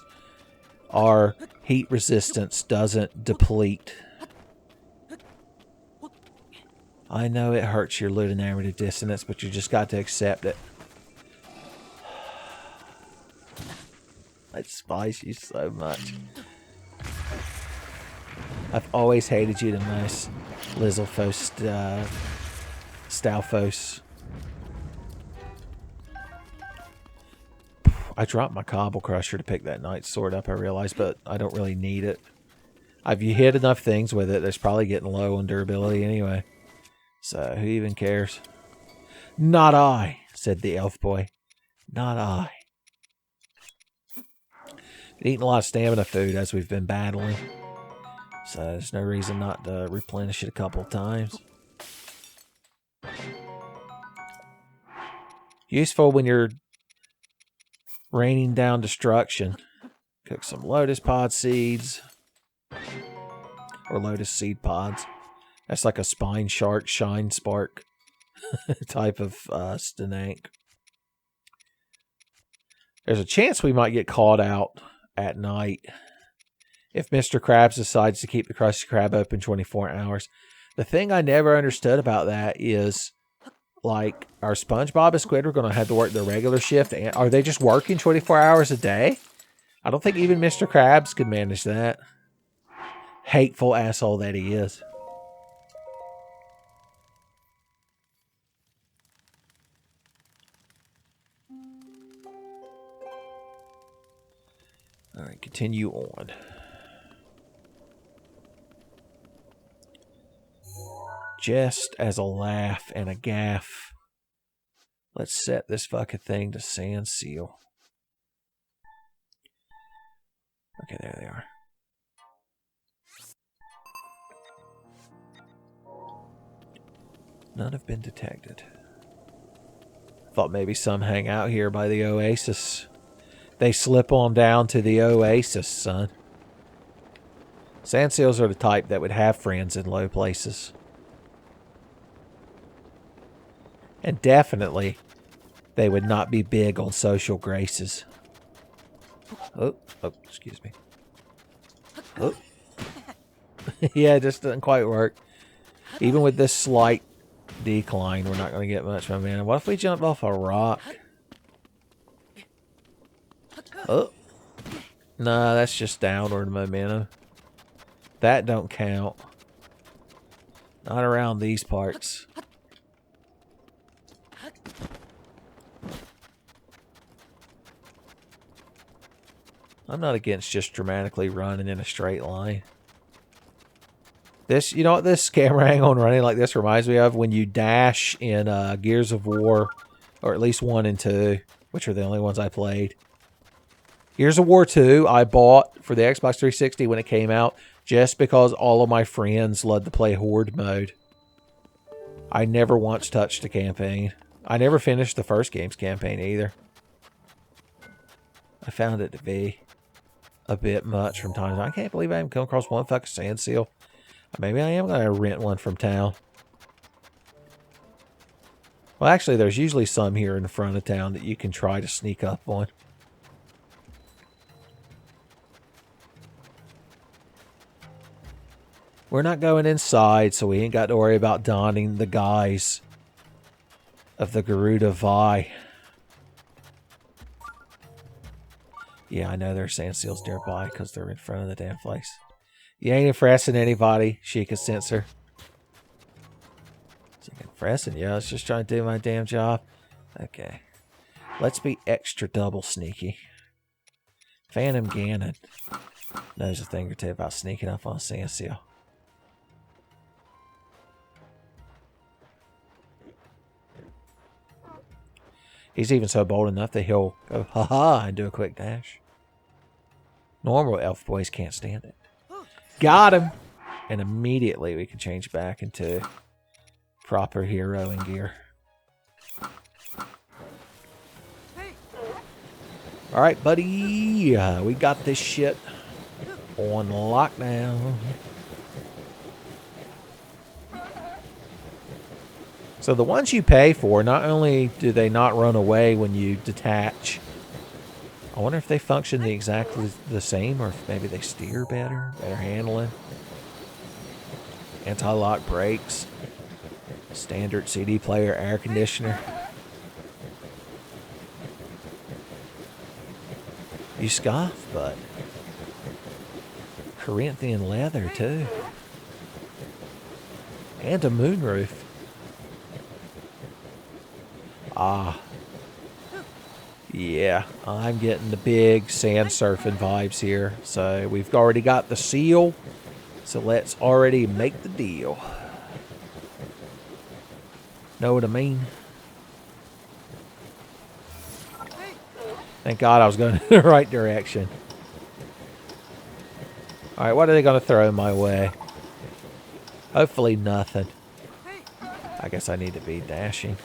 our heat resistance doesn't deplete. I know it hurts your ludonarrative dissonance, but you just got to accept it. I despise you so much. I've always hated you the most, Lizzlephos, Stalfos. I dropped my Cobble Crusher to pick that Knight Sword up, I realized, but I don't really need it. I've hit enough things with it, that's probably getting low on durability anyway. So, who even cares? Not I, said the elf boy. Not I. Been eating a lot of stamina food as we've been battling. So, there's no reason not to replenish it a couple of times. Useful when you're raining down destruction. Cook some lotus pod seeds. Or lotus seed pods. That's like a spine shark, shine spark type of stank. There's a chance we might get caught out at night if Mr. Krabs decides to keep the Krusty Krab open 24 hours. The thing I never understood about that is, like, are SpongeBob and Squidward going to have to work their regular shift? And are they just working 24 hours a day? I don't think even Mr. Krabs could manage that. Hateful asshole that he is. All right, continue on. Just as a laugh and a gaff, let's set this fucking thing to sand seal. Okay, there they are. None have been detected. Thought maybe some hang out here by the oasis. They slip on down to the oasis, son. Sand seals are the type that would have friends in low places. And definitely, they would not be big on social graces. Oh, excuse me. Oh. Yeah, it just doesn't quite work. Even with this slight decline, we're not going to get much momentum. What if we jump off a rock? Oh. Nah, that's just downward momentum. That don't count. Not around these parts. I'm not against just dramatically running in a straight line. This, you know what this camera angle and running like this reminds me of? When you dash in Gears of War, or at least 1 and 2, which are the only ones I played. Gears of War 2, I bought for the Xbox 360 when it came out, just because all of my friends loved to play Horde mode. I never once touched a campaign. I never finished the first game's campaign either. I found it to be a bit much from time to time. I can't believe I haven't come across one fucking sand seal. Maybe I am going to rent one from town. Well, actually, there's usually some here in the front of town that you can try to sneak up on. We're not going inside, so we ain't got to worry about donning the guise of the Garuda Vi. Yeah, I know there's sand seals nearby because they're in front of the damn place. You ain't impressing anybody, Sheikah Sensor. Is it impressing? Yeah, I was just trying to do my damn job. Okay. Let's be extra double sneaky. Phantom Ganon knows a thing or two about sneaking up on a sand seal. He's even so bold enough that he'll go ha-ha and do a quick dash. Normal elf boys can't stand it. Got him! And immediately we can change back into proper heroing gear. Alright, buddy. We got this shit on lockdown. So the ones you pay for, not only do they not run away when you detach, I wonder if they function exactly the same, or if maybe they steer better handling. Anti-lock brakes. Standard CD player, air conditioner. You scoff, but Corinthian leather too. And a moonroof. Ah. Yeah, I'm getting the big sand surfing vibes here. So we've already got the seal. So let's already make the deal. Know what I mean? Thank God I was going in the right direction. Alright, what are they going to throw my way? Hopefully nothing. I guess I need to be dashing.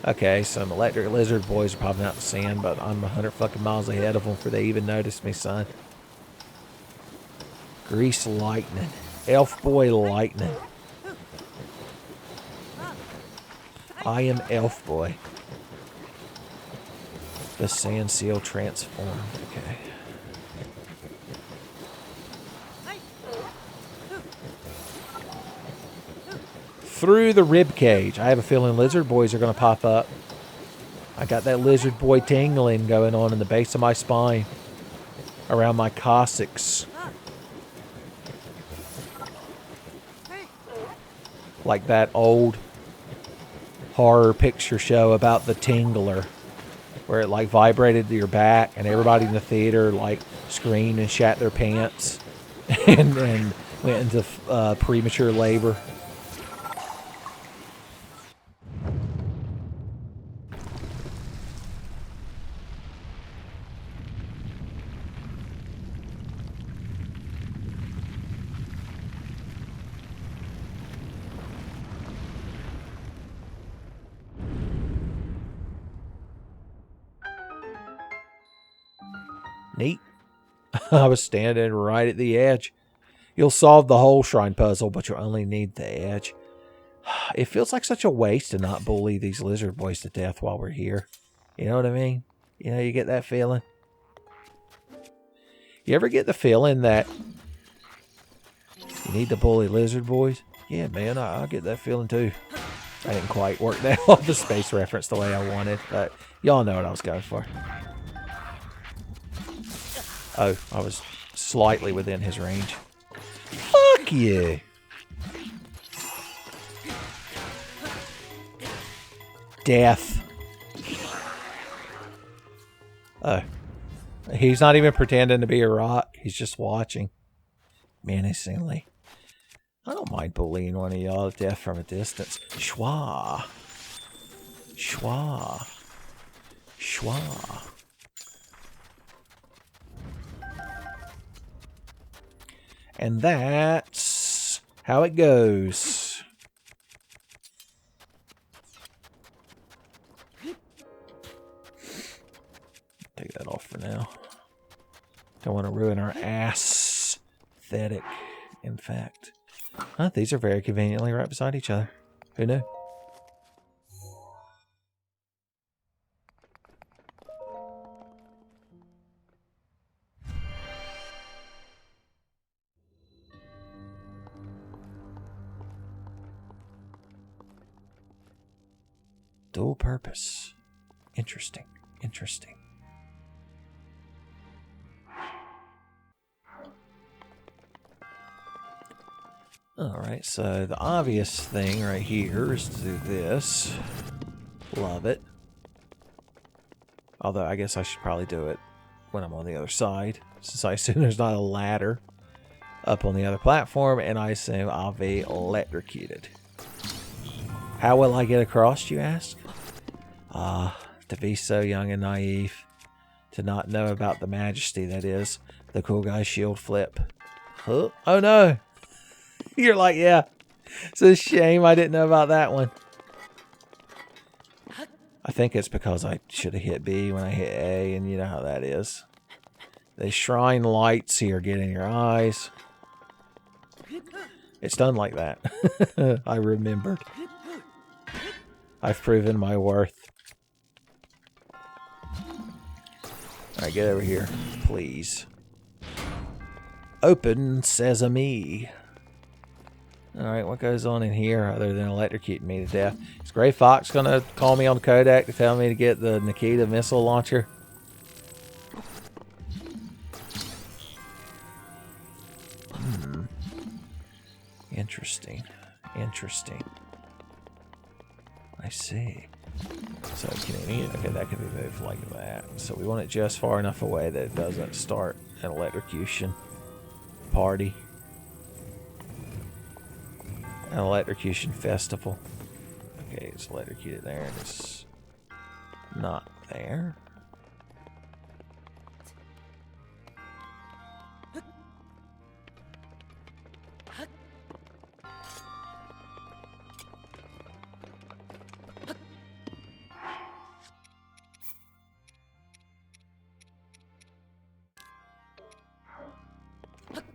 Okay, some electric lizard boys are popping out the sand, but I'm 100 fucking miles ahead of them before they even notice me, son. Grease lightning. Elf boy lightning. I am elf boy. The sand seal transformed. Okay. Through the rib cage. I have a feeling lizard boys are going to pop up. I got that lizard boy tingling going on in the base of my spine. Around my coccyx. Like that old horror picture show about the Tingler. Where it like vibrated to your back and everybody in the theater like screamed and shat their pants. and went into premature labor. Neat. I was standing right at the edge. You'll solve the whole shrine puzzle, but you'll only need the edge. It feels like such a waste to not bully these lizard boys to death while we're here. You know what I mean? You know, you get that feeling? You ever get the feeling that you need to bully lizard boys? Yeah, man, I get that feeling too. I didn't quite work that off the space reference the way I wanted, but y'all know what I was going for. Oh, I was slightly within his range. Fuck you! Death. Oh. He's not even pretending to be a rock. He's just watching. Menacingly. I don't mind bullying one of y'all to death from a distance. Schwa. Schwa. Schwa. And that's how it goes. Take that off for now. Don't want to ruin our aesthetic, in fact. Huh, these are very conveniently right beside each other. Who knew? Dual purpose. Interesting. Interesting. Alright, so the obvious thing right here is to do this. Love it. Although I guess I should probably do it when I'm on the other side, since I assume there's not a ladder up on the other platform, and I assume I'll be electrocuted. How will I get across, you ask? To be so young and naive. To not know about the majesty that is the cool guy shield flip. Huh? Oh no! You're like, yeah, it's a shame I didn't know about that one. I think it's because I should have hit B when I hit A, and you know how that is. The shrine lights here get in your eyes. It's done like that. I remembered. I've proven my worth. Alright, get over here, please. Open sesame. Alright, what goes on in here other than electrocuting me to death? Is Gray Fox going to call me on the codec to tell me to get the Nikita missile launcher? Interesting. Interesting. I see. So can we, okay, that can be moved like that. So we want it just far enough away that it doesn't start an electrocution party. An electrocution festival. Okay, it's electrocuted there and it's not there.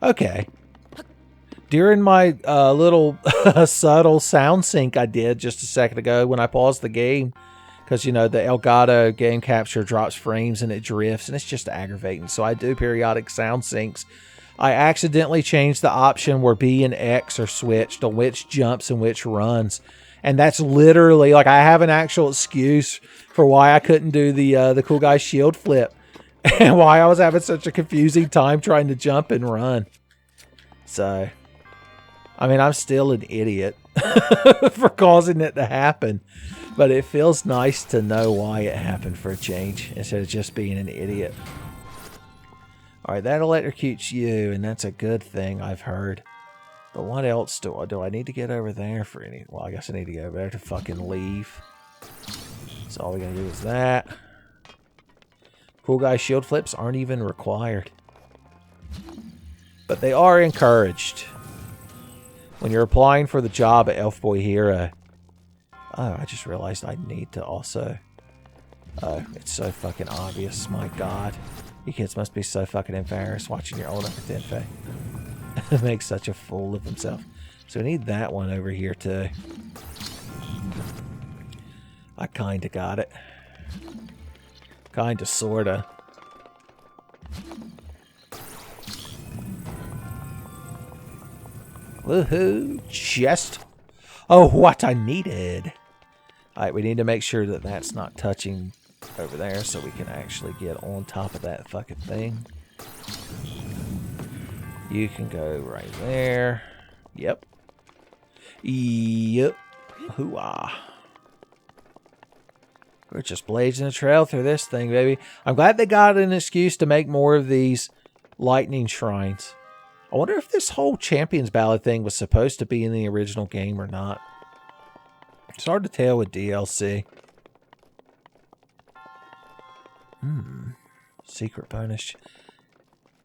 Okay. During my little subtle sound sync I did just a second ago when I paused the game, because, you know, the Elgato game capture drops frames and it drifts, and it's just aggravating. So I do periodic sound syncs. I accidentally changed the option where B and X are switched on which jumps and which runs. And that's literally, like, I have an actual excuse for why I couldn't do the cool guy shield flip. And why I was having such a confusing time trying to jump and run. So, I mean, I'm still an idiot for causing it to happen. But it feels nice to know why it happened for a change, instead of just being an idiot. Alright, that electrocutes you, and that's a good thing, I've heard. But what else do I need to get over there for any... Well, I guess I need to go over there to fucking leave. So all we gotta do is that. Cool guy shield flips aren't even required. But they are encouraged. When you're applying for the job at Elf Boy Hero. Oh, I just realized I need to also... Oh, it's so fucking obvious, my god. You kids must be so fucking embarrassed watching your old Uncle Tenfey. Makes such a fool of himself. So we need that one over here too. I kinda got it. Kinda, sorta. Woohoo! Chest! Oh, what I needed! Alright, we need to make sure that that's not touching over there so we can actually get on top of that fucking thing. You can go right there. Yep. Yep. Hoo-ah. We're just blazing a trail through this thing, baby. I'm glad they got an excuse to make more of these lightning shrines. I wonder if this whole Champions Ballad thing was supposed to be in the original game or not. It's hard to tell with DLC. Secret bonus.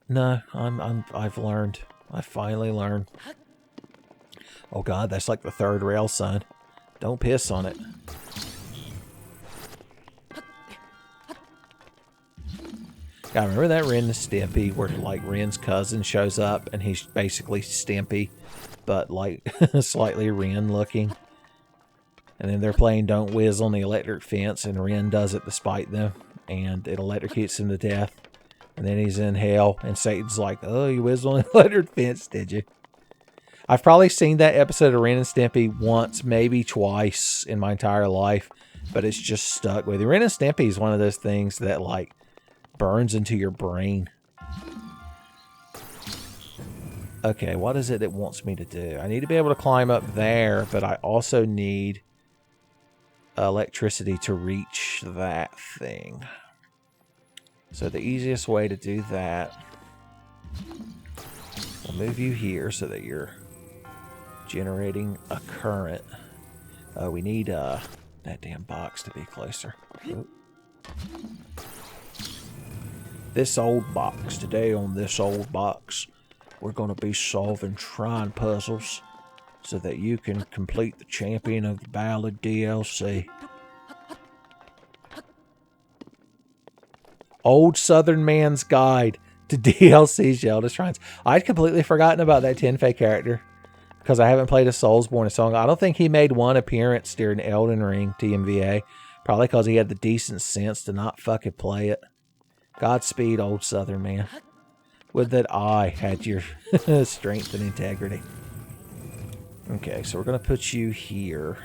No, I've learned. I finally learned. Oh god, that's like the third rail sign. Don't piss on it. God, remember that Ren and Stimpy where like Ren's cousin shows up and he's basically Stimpy, but like slightly Ren looking. And then they're playing Don't Whiz on the electric fence and Ren does it despite them and it electrocutes him to death. And then he's in hell and Satan's like, oh, you whizzed on the electric fence, did you? I've probably seen that episode of Ren and Stimpy once, maybe twice in my entire life, but it's just stuck with me. Ren and Stimpy is one of those things that like burns into your brain. Okay, what is it wants me to do? I need to be able to climb up there, but I also need electricity to reach that thing. So the easiest way to do that, we'll move you here so that you're generating a current. We need that damn box to be closer. Oop. This old box. Today on this old box, we're going to be solving shrine puzzles so that you can complete the Champion of the Ballad DLC. Old Southern Man's Guide to DLC Zelda Shrines. I'd completely forgotten about that Tenfey character because I haven't played a Soulsborne in so long. I don't think he made one appearance during Elden Ring TMVA. Probably because he had the decent sense to not fucking play it. Godspeed, old Southern man. Would that I had your strength and integrity. Okay, so we're going to put you here.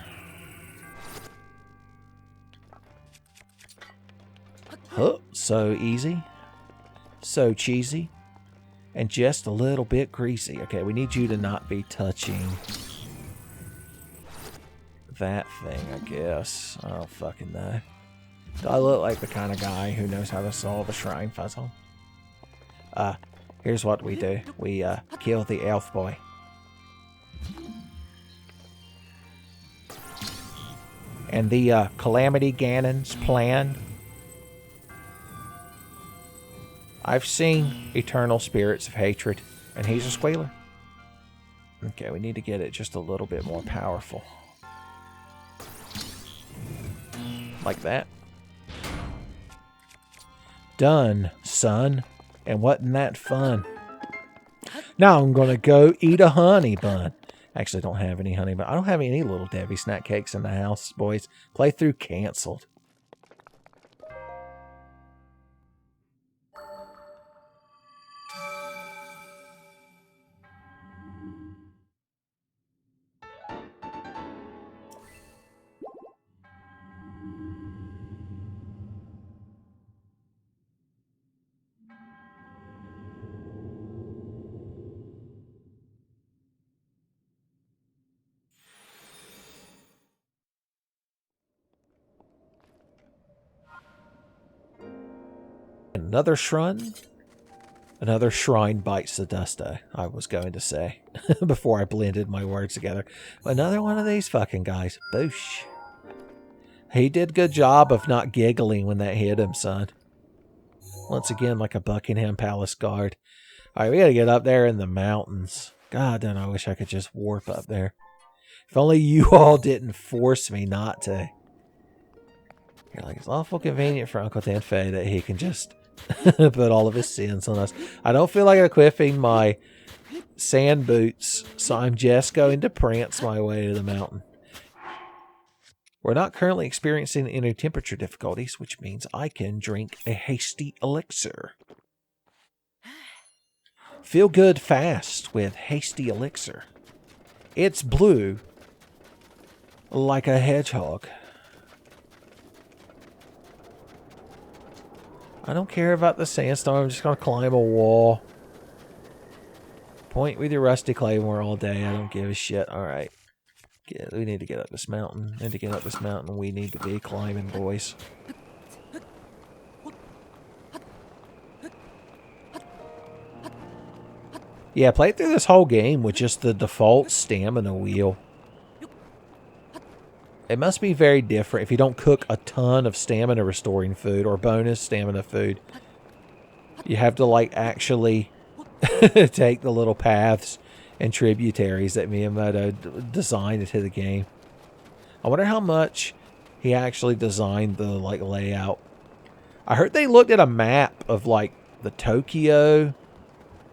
Huh, so easy. So cheesy. And just a little bit greasy. Okay, we need you to not be touching that thing, I guess. I don't fucking know. Do I look like the kind of guy who knows how to solve a shrine puzzle? Here's what we do. We kill the elf boy. And the Calamity Ganon's plan. I've seen Eternal Spirits of Hatred, and he's a squealer. Okay, we need to get it just a little bit more powerful. Like that. Done, son. And wasn't that fun? Now I'm going to go eat a honey bun. Actually, I don't have any honey bun. I don't have any Little Debbie snack cakes in the house, boys. Playthrough canceled. Another shrine? Another shrine bites the dust, I was going to say, before I blended my words together. Another one of these fucking guys. Boosh. He did a good job of not giggling when that hit him, son. Once again, like a Buckingham Palace guard. Alright, we gotta get up there in the mountains. God, then I wish I could just warp up there. If only you all didn't force me not to. You're like, it's awful convenient for Uncle Tenfey that he can just put all of his sins on us. I don't feel like equipping my sand boots, so I'm just going to prance my way to the mountain. We're not currently experiencing any temperature difficulties, which means I can drink a hasty elixir. Feel good fast with hasty elixir. It's blue like a hedgehog. I don't care about the sandstorm. I'm just going to climb a wall. Point with your rusty claymore all day. I don't give a shit. All right. We need to get up this mountain. And to get up this mountain, we need to be climbing, boys. Yeah, play through this whole game with just the default stamina wheel. It must be very different if you don't cook a ton of stamina restoring food or bonus stamina food. You have to, like, actually take the little paths and tributaries that Miyamoto designed into the game. I wonder how much he actually designed the, like, layout. I heard they looked at a map of, like, the Tokyo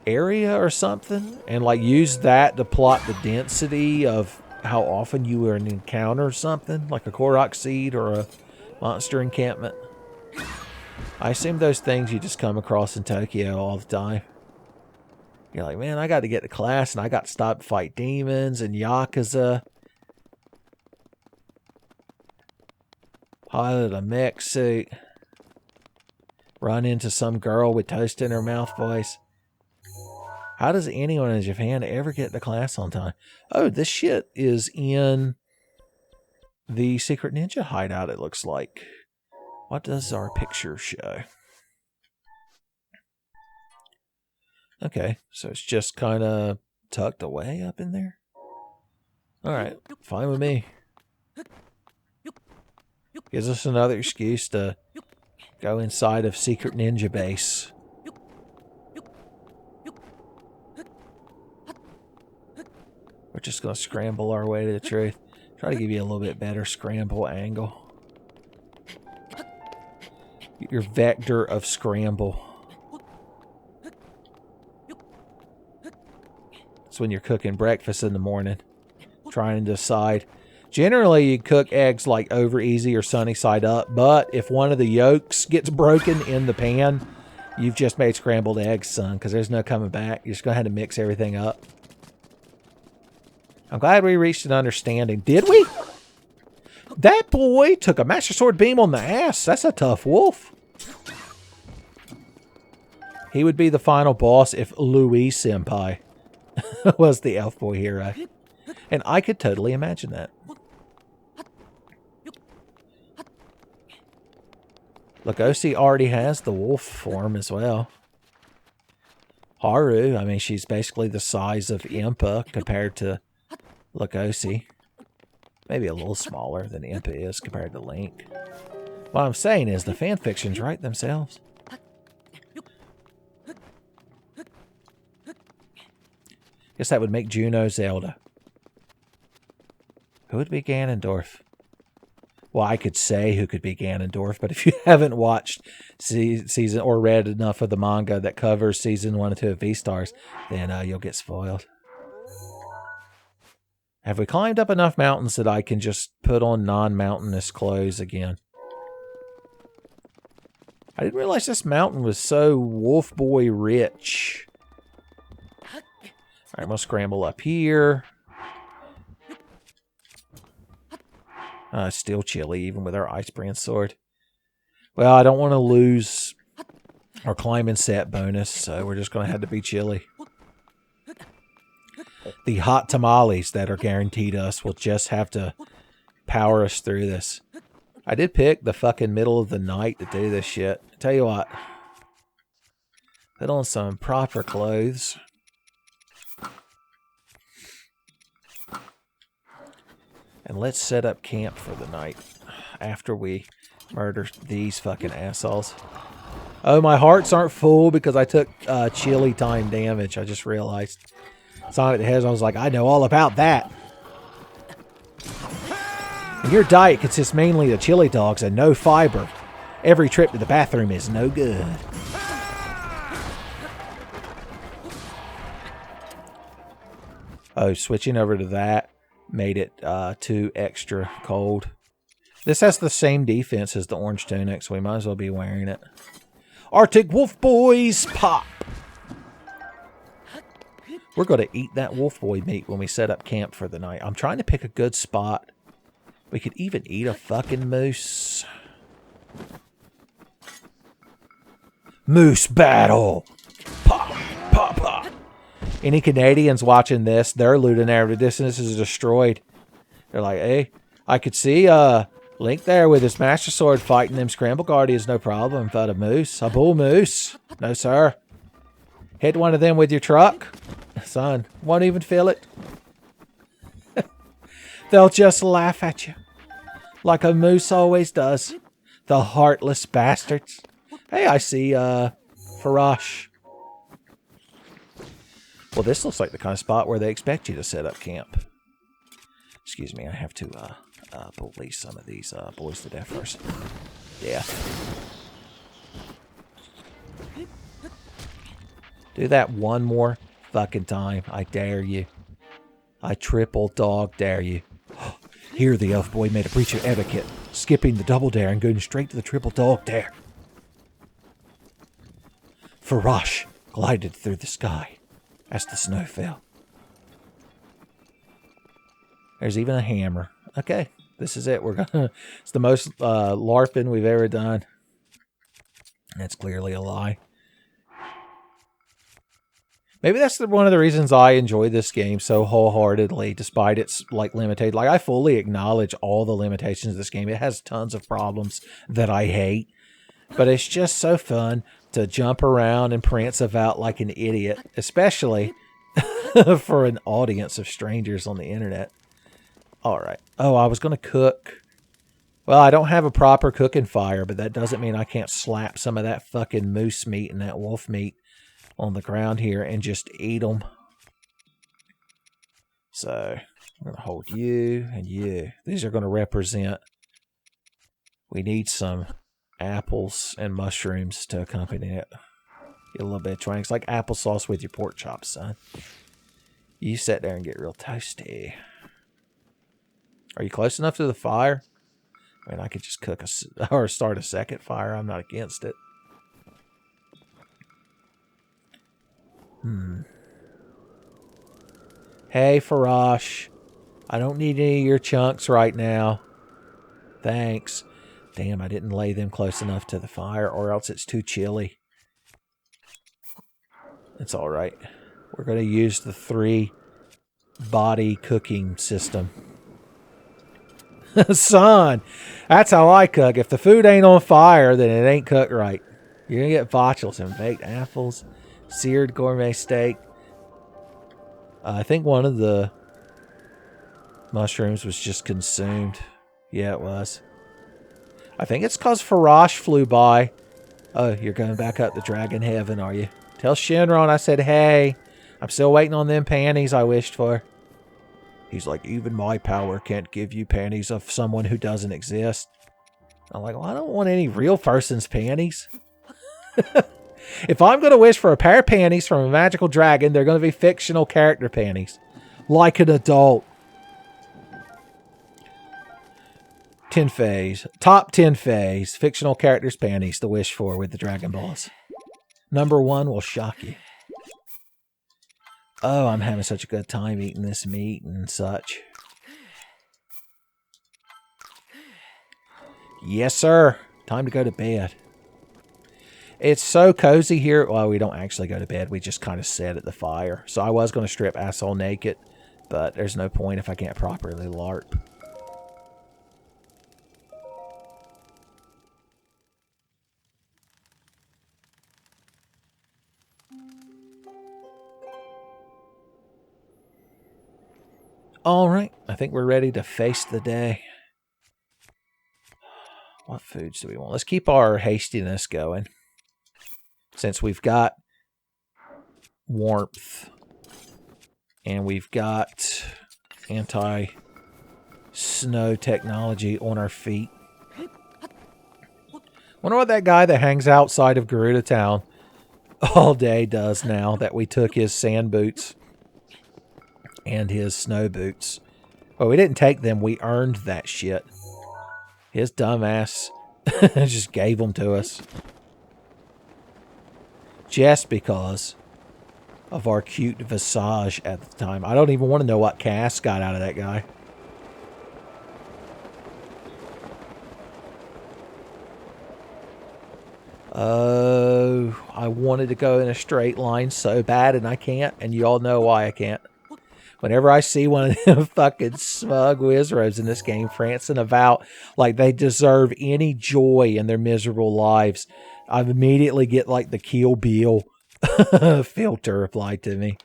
area or something and, like, used that to plot the density of how often you were in an encounter or something, like a Korok seed or a monster encampment. I assume those things you just come across in Tokyo all the time. You're like, man, I got to get to class and I got to stop and fight demons and Yakuza. Pilot a mech suit. Run into some girl with toast in her mouth voice. How does anyone in Japan ever get to class on time? Oh, this shit is in the Secret Ninja hideout, it looks like. What does our picture show? Okay, so it's just kind of tucked away up in there. Alright, fine with me. Gives us another excuse to go inside of Secret Ninja Base. We're just going to scramble our way to the truth. Try to give you a little bit better scramble angle. Your vector of scramble. It's when you're cooking breakfast in the morning. Trying to decide. Generally, you cook eggs like over easy or sunny side up. But if one of the yolks gets broken in the pan, you've just made scrambled eggs, son. Because there's no coming back. You're just going to have to mix everything up. I'm glad we reached an understanding. Did we? That boy took a Master Sword beam on the ass. That's a tough wolf. He would be the final boss if Louis Senpai was the elf boy hero. And I could totally imagine that. Lugosi already has the wolf form as well. Haru, I mean, she's basically the size of Impa compared to Lugosi. Maybe a little smaller than Impa is compared to Link. What I'm saying is the fanfictions write themselves. Guess that would make Juno Zelda. Who would be Ganondorf? Well, I could say who could be Ganondorf, but if you haven't watched season or read enough of the manga that covers season 1 and 2 of V-Stars, then you'll get spoiled. Have we climbed up enough mountains that I can just put on non-mountainous clothes again? I didn't realize this mountain was so wolf boy rich. Alright, I'm going to scramble up here. Still chilly, even with our Ice Brand sword. Well, I don't want to lose our climbing set bonus, so we're just going to have to be chilly. The hot tamales that are guaranteed us will just have to power us through this. I did pick the fucking middle of the night to do this shit. Tell you what. Put on some proper clothes. And let's set up camp for the night after we murder these fucking assholes. Oh, my hearts aren't full because I took chili time damage. I just realized. Sonic the Hedgehog was like, I know all about that. And your diet consists mainly of chili dogs and no fiber. Every trip to the bathroom is no good. Oh, switching over to that made it too extra cold. This has the same defense as the orange tunic, so we might as well be wearing it. Arctic Wolf Boys, pop! We're going to eat that wolf boy meat when we set up camp for the night. I'm trying to pick a good spot. We could even eat a fucking moose. Moose battle! Pop! Pop! Pop! Any Canadians watching this, their looting area distance is destroyed. They're like, hey, I could see Link there with his Master Sword fighting them Scramble Guardians, no problem. But a moose, a bull moose. No, sir. Hit one of them with your truck. Son, won't even feel it. They'll just laugh at you. Like a moose always does. The heartless bastards. Hey, I see Farash. Well, this looks like the kind of spot where they expect you to set up camp. Excuse me, I have to police some of these boys to death first. Yeah. Do that one more fucking time. I dare you. I triple dog dare you. Here the elf boy made a breach of etiquette, skipping the double dare and going straight to the triple dog dare. Farash glided through the sky as the snow fell. There's even a hammer. Okay, this is it. We're gonna. It's the most LARPing we've ever done. That's clearly a lie. Maybe that's one of the reasons I enjoy this game so wholeheartedly, despite its limited. Like, I fully acknowledge all the limitations of this game. It has tons of problems that I hate, but it's just so fun to jump around and prance about like an idiot, especially for an audience of strangers on the internet. All right. Oh, I was going to cook. Well, I don't have a proper cooking fire, but that doesn't mean I can't slap some of that fucking moose meat and that wolf meat on the ground here and just eat them. So I'm going to hold you and you. These are going to represent. We need some apples and mushrooms to accompany it. Get a little bit of trying. It's like applesauce with your pork chops, son. You sit there and get real toasty. Are you close enough to the fire? I mean, I could just cook or start a second fire. I'm not against it. Hey, Farash. I don't need any of your chunks right now. Thanks. Damn, I didn't lay them close enough to the fire, or else it's too chilly. It's all right. We're going to use the 3-body cooking system. Son, that's how I cook. If the food ain't on fire, then it ain't cooked right. You're going to get botulism, baked apples, seared gourmet steak. I think one of the mushrooms was just consumed. Yeah, it was. I think it's because Farash flew by. Oh, you're going back up to Dragon Heaven, are you? Tell Shenron I said, hey, I'm still waiting on them panties I wished for. He's like, even my power can't give you panties of someone who doesn't exist. I'm like, well, I don't want any real person's panties. If I'm going to wish for a pair of panties from a magical dragon, they're going to be fictional character panties. Like an adult. Tenfey's. Top Tenfey's. Fictional characters panties to wish for with the Dragon Balls. Number 1 will shock you. Oh, I'm having such a good time eating this meat and such. Yes, sir. Time to go to bed. It's so cozy here. Well, we don't actually go to bed. We just kind of sit at the fire. So I was going to strip asshole naked, but there's no point if I can't properly LARP. All right, I think we're ready to face the day. What foods do we want? Let's keep our hastiness going. Since we've got warmth and we've got anti-snow technology on our feet. Wonder what that guy that hangs outside of Garuda Town all day does now that we took his sand boots. And his snow boots. Well, we didn't take them. We earned that shit. His dumbass just gave them to us. Just because of our cute visage at the time. I don't even want to know what Cass got out of that guy. Oh, I wanted to go in a straight line so bad and I can't. And you all know why I can't. Whenever I see one of them fucking smug wizards in this game prancing about like they deserve any joy in their miserable lives, I immediately get like the Kill Bill filter applied to me.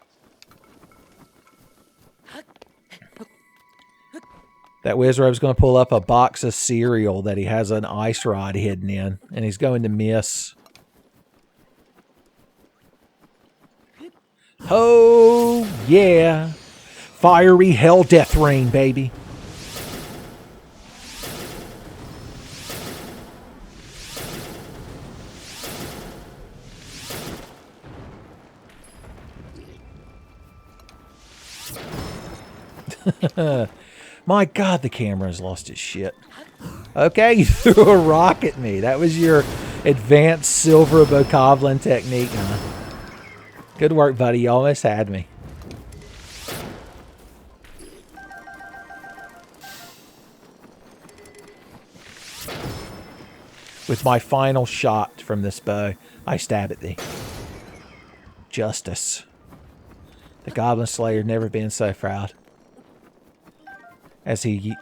That wizard was going to pull up a box of cereal that he has an ice rod hidden in, and he's going to miss. Oh, yeah. Fiery hell death rain, baby. My God, the camera has lost its shit. Okay, you threw a rock at me. That was your advanced silver bokoblin technique, huh? Good work, buddy. You almost had me. With my final shot from this bow, I stab at thee. Justice. The Goblin Slayer never been so proud. As he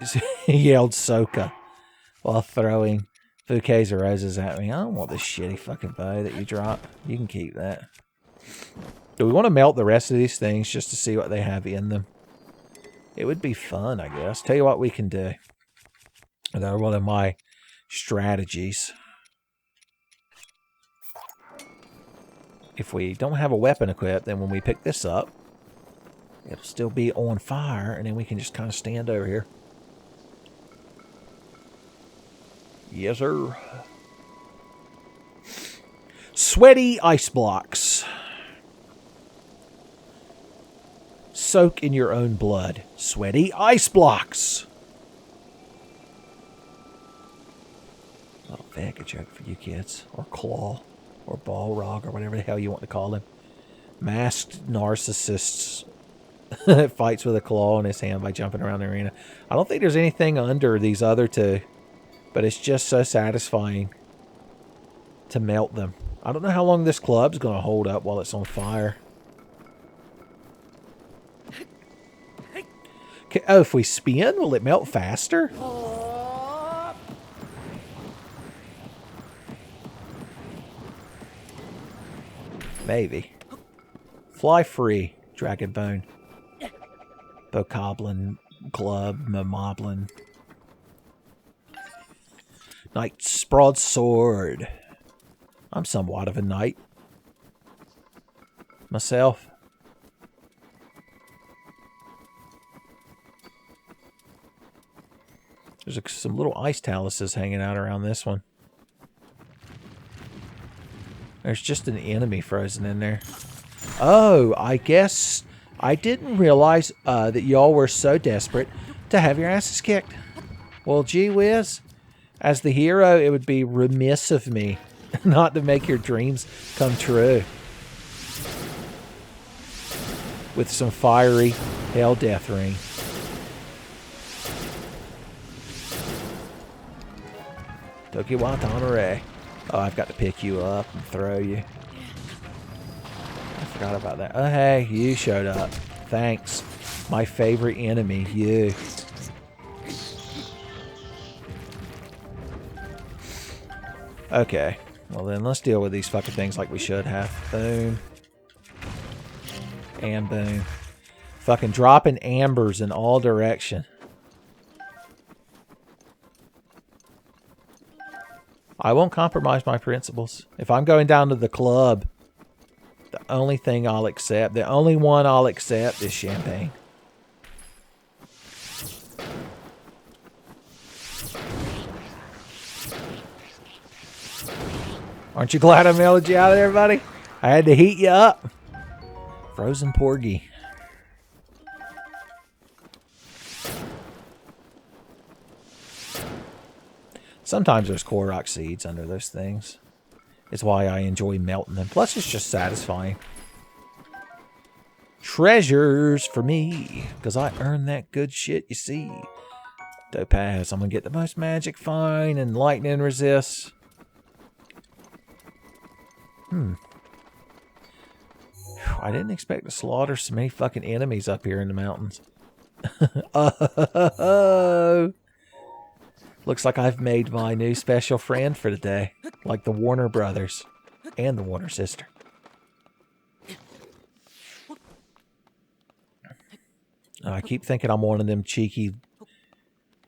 yelled Soka while throwing bouquets of roses at me. I don't want this shitty fucking bow that you dropped. You can keep that. Do we want to melt the rest of these things just to see what they have in them? It would be fun, I guess. Tell you what we can do. Another one of my strategies. If we don't have a weapon equipped, then when we pick this up, it'll still be on fire, and then we can just kind of stand over here. Yes, sir. Sweaty ice blocks. Soak in your own blood. Sweaty ice blocks. Little faggot joke for you kids. Or claw. Or Balrog. Or whatever the hell you want to call him. Masked narcissists. Fights with a claw in his hand by jumping around the arena. I don't think there's anything under these other two. But it's just so satisfying to melt them. I don't know how long this club's going to hold up while it's on fire. Okay, oh, if we spin, will it melt faster? Maybe. Fly free, Dragon Bone. Bokoblin, Club, Momoblin. Knight's broadsword. I'm somewhat of a knight. Myself. There's some little ice taluses hanging out around this one. There's just an enemy frozen in there. Oh, I guess I didn't realize that y'all were so desperate to have your asses kicked. Well, gee whiz. As the hero, it would be remiss of me not to make your dreams come true. With some fiery hell death ring. Tokiwa Tanare. Oh, I've got to pick you up and throw you. I forgot about that. Oh, hey, you showed up. Thanks. My favorite enemy, you. Okay. Well, then let's deal with these fucking things like we should have. Boom. And boom. Fucking dropping ambers in all direction. I won't compromise my principles. If I'm going down to the club, the only thing I'll accept, the only one I'll accept is champagne. Aren't you glad I melted you out of there, buddy? I had to heat you up. Frozen Porgy. Sometimes there's Korok seeds under those things. It's why I enjoy melting them. Plus, it's just satisfying. Treasures for me, because I earned that good shit, you see. Topaz, I'm going to get the most magic fine and lightning resist. I didn't expect to slaughter so many fucking enemies up here in the mountains. Oh, looks like I've made my new special friend for the day. Like the Warner brothers and the Warner sister. I keep thinking I'm one of them cheeky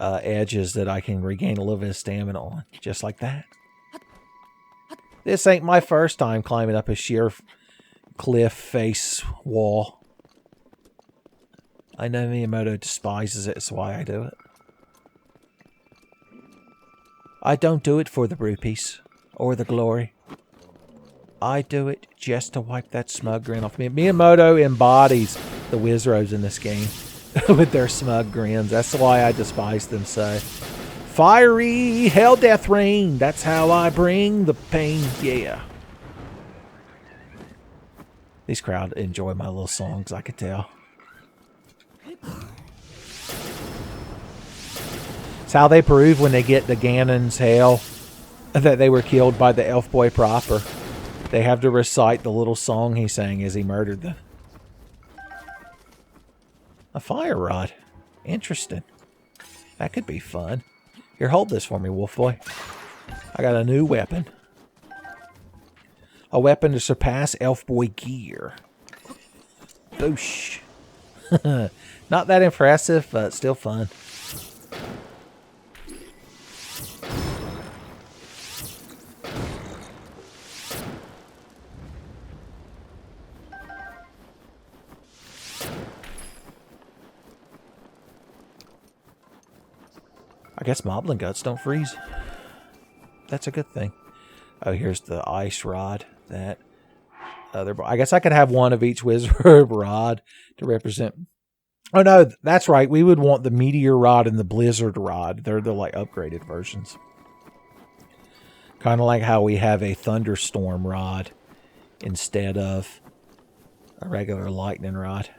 edges that I can regain a little bit of stamina on. Just like that. This ain't my first time climbing up a sheer cliff face wall. I know Miyamoto despises it, that's why I do it. I don't do it for the rupees or the glory. I do it just to wipe that smug grin off me. Miyamoto embodies the Wizards in this game with their smug grins. That's why I despise them so. Fiery hell death rain. That's how I bring the pain. Yeah. These crowd enjoy my little songs, I could tell. It's how they prove when they get the Ganon's hell that they were killed by the elf boy proper. They have to recite the little song he sang as he murdered them. A fire rod. Interesting. That could be fun. Here, hold this for me, wolf boy. I got a new weapon. A weapon to surpass elf boy gear. Boosh. Not that impressive, but still fun. I guess moblin guts don't freeze. That's a good thing. Oh, here's the ice rod. That other. I guess I could have one of each wizard rod to represent. Oh no, that's right. We would want the meteor rod and the blizzard rod. They're the like upgraded versions. Kind of like how we have a thunderstorm rod instead of a regular lightning rod.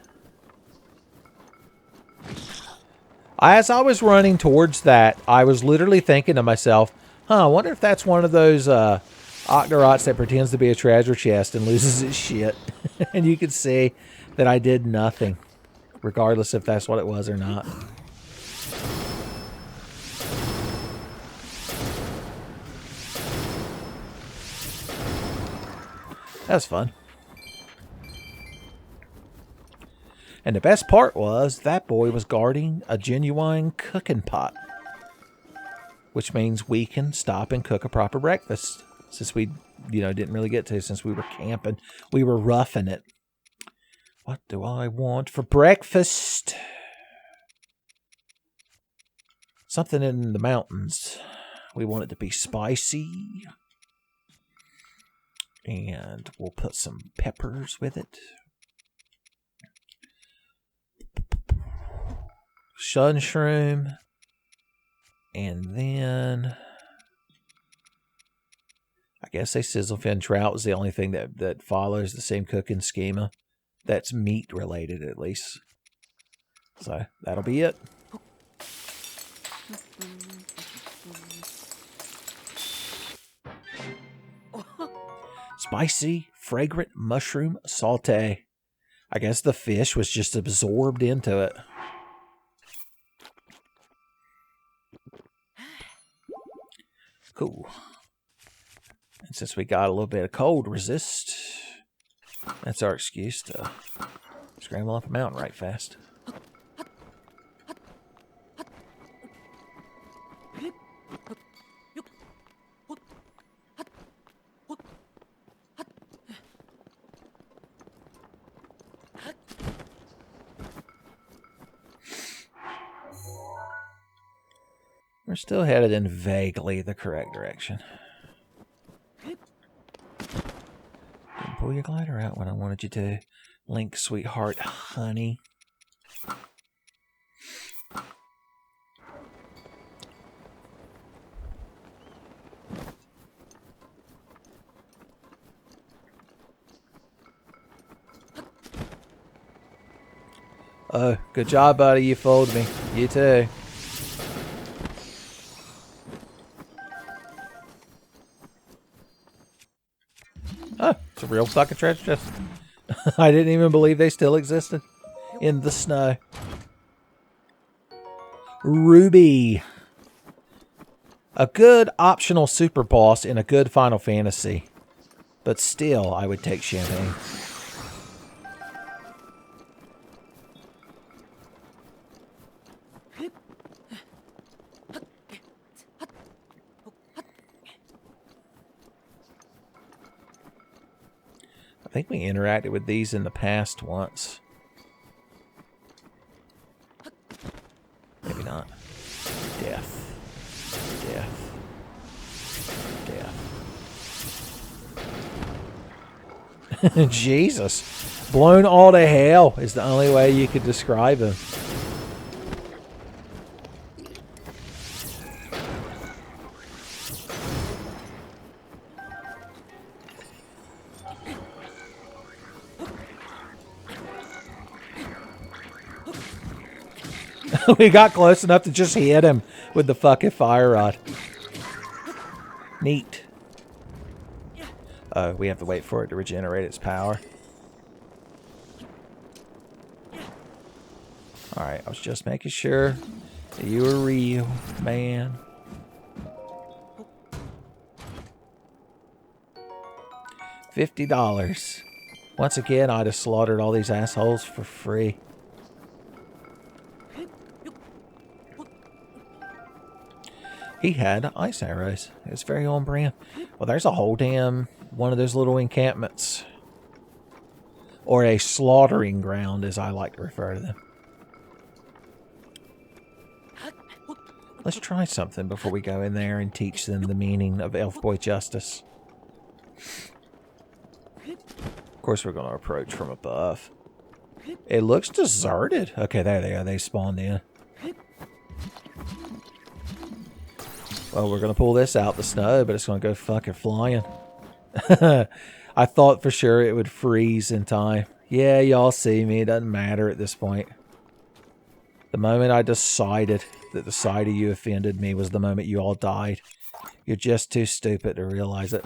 As I was running towards that, I was literally thinking to myself, I wonder if that's one of those Octorots that pretends to be a treasure chest and loses its shit. And you could see that I did nothing, regardless if that's what it was or not. That was fun. And the best part was that boy was guarding a genuine cooking pot. Which means we can stop and cook a proper breakfast. Since we, didn't really get to since we were camping. We were roughing it. What do I want for breakfast? Something in the mountains. We want it to be spicy. And we'll put some peppers with it. Sun shroom. And then I guess a sizzlefin trout is the only thing that follows the same cooking schema. That's meat related at least. So that'll be it. Spicy, fragrant mushroom saute. I guess the fish was just absorbed into it. Cool. And since we got a little bit of cold resist, that's our excuse to scramble up a mountain right fast. We're still headed in vaguely the correct direction. Didn't pull your glider out when I wanted you to. Link, sweetheart, honey. Oh, good job, buddy. You fooled me. You too. Oh, it's a real fucking treasure chest. I didn't even believe they still existed in the snow. Ruby. A good optional super boss in a good Final Fantasy. But still, I would take Champagne. I think we interacted with these in the past once. Maybe not. Death. Death. Death. Jesus. Blown all to hell is the only way you could describe him. We got close enough to just hit him with the fucking fire rod. Neat. We have to wait for it to regenerate its power. Alright, I was just making sure that you were real, man. $50. Once again, I just slaughtered all these assholes for free. He had ice arrows. It was very on brand. Well, there's a whole damn one of those little encampments. Or a slaughtering ground, as I like to refer to them. Let's try something before we go in there and teach them the meaning of Elf Boy Justice. Of course, we're going to approach from above. It looks deserted. Okay, there they are. They spawned in. Well, we're going to pull this out the snow, but it's going to go fucking flying. I thought for sure it would freeze in time. Yeah, y'all see me. It doesn't matter at this point. The moment I decided that the side of you offended me was the moment you all died. You're just too stupid to realize it.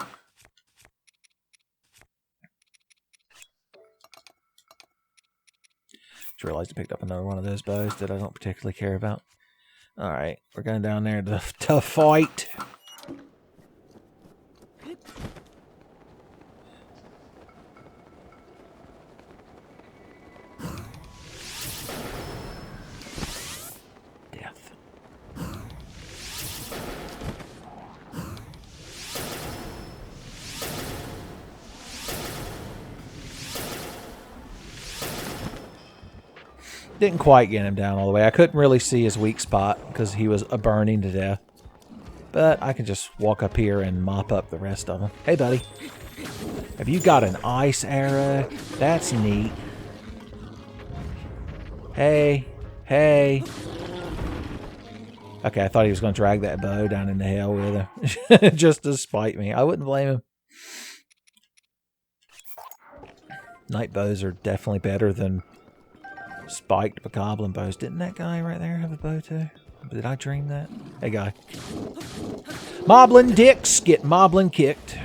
Just realized I picked up another one of those bows that I don't particularly care about. Alright, we're going down there to fight. Death. Didn't quite get him down all the way. I couldn't really see his weak spot because he was burning to death. But I can just walk up here and mop up the rest of them. Hey, buddy. Have you got an ice arrow? That's neat. Hey. Hey. Okay, I thought he was going to drag that bow down into hell with him. Just to spite me. I wouldn't blame him. Night bows are definitely better than spiked goblin bows. Didn't that guy right there have a bow too? Did I dream that? Hey, guy. Moblin dicks get moblin kicked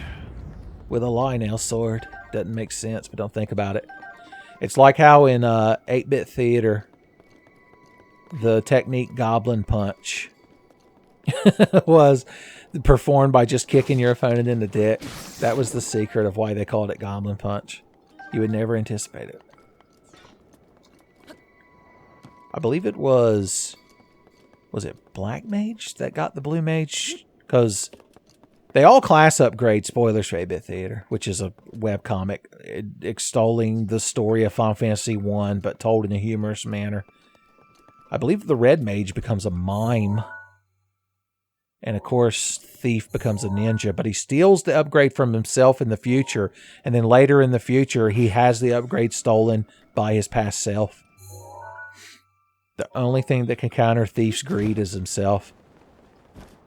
with a Lionel sword. Doesn't make sense, but don't think about it. It's like how in 8-bit theater, the technique Goblin Punch was performed by just kicking your opponent in the dick. That was the secret of why they called it Goblin Punch. You would never anticipate it. I believe it was it Black Mage that got the Blue Mage? Because they all class upgrade, spoilers for 8-bit theater, which is a webcomic extolling the story of Final Fantasy I, but told in a humorous manner. I believe the Red Mage becomes a mime. And of course, Thief becomes a ninja, but he steals the upgrade from himself in the future, and then later in the future, he has the upgrade stolen by his past self. The only thing that can counter Thief's greed is himself.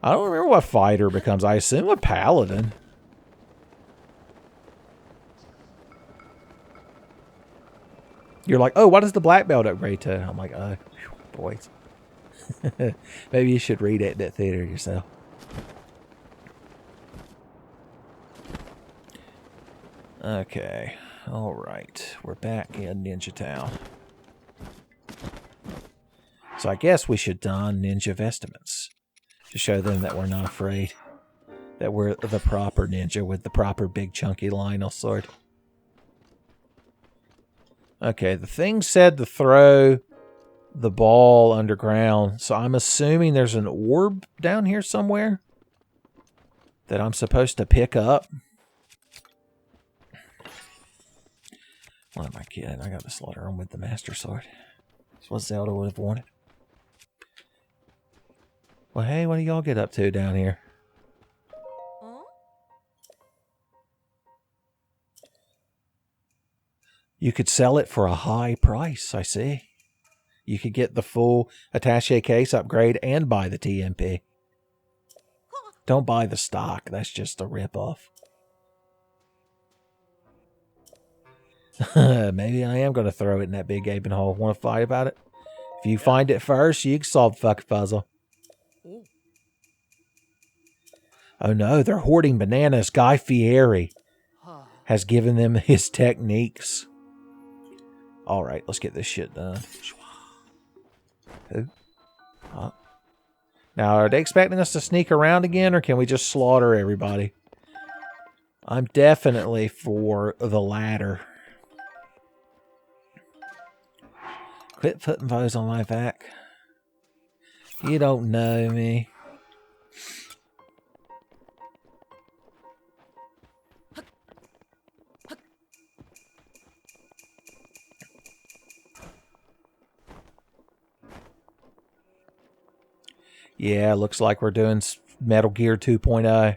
I don't remember what fighter becomes. I assume a paladin. You're like, oh, what does the black belt upgrade to? I'm like, oh, boys. Maybe you should read it in that theater yourself. Okay. All right. We're back in Ninja Town. So I guess we should don ninja vestments to show them that we're not afraid. That we're the proper ninja with the proper big chunky Lionel sword. Okay, the thing said to throw the ball underground, so I'm assuming there's an orb down here somewhere that I'm supposed to pick up. What am I kidding? I got to slaughter him with the Master Sword. That's what Zelda would have wanted. Well, hey, what do y'all get up to down here? You could sell it for a high price, I see. You could get the full attaché case upgrade and buy the TMP. Don't buy the stock. That's just a ripoff. Maybe I am going to throw it in that big gaping hole. Want to fight about it? If you find it first, you can solve the fucking puzzle. Oh no, they're hoarding bananas. Guy Fieri has given them his techniques. Alright, let's get this shit done. Who? Oh. Now, are they expecting us to sneak around again, or can we just slaughter everybody? I'm definitely for the latter. Quit putting those on my back. You don't know me. Yeah, looks like we're doing Metal Gear 2.0.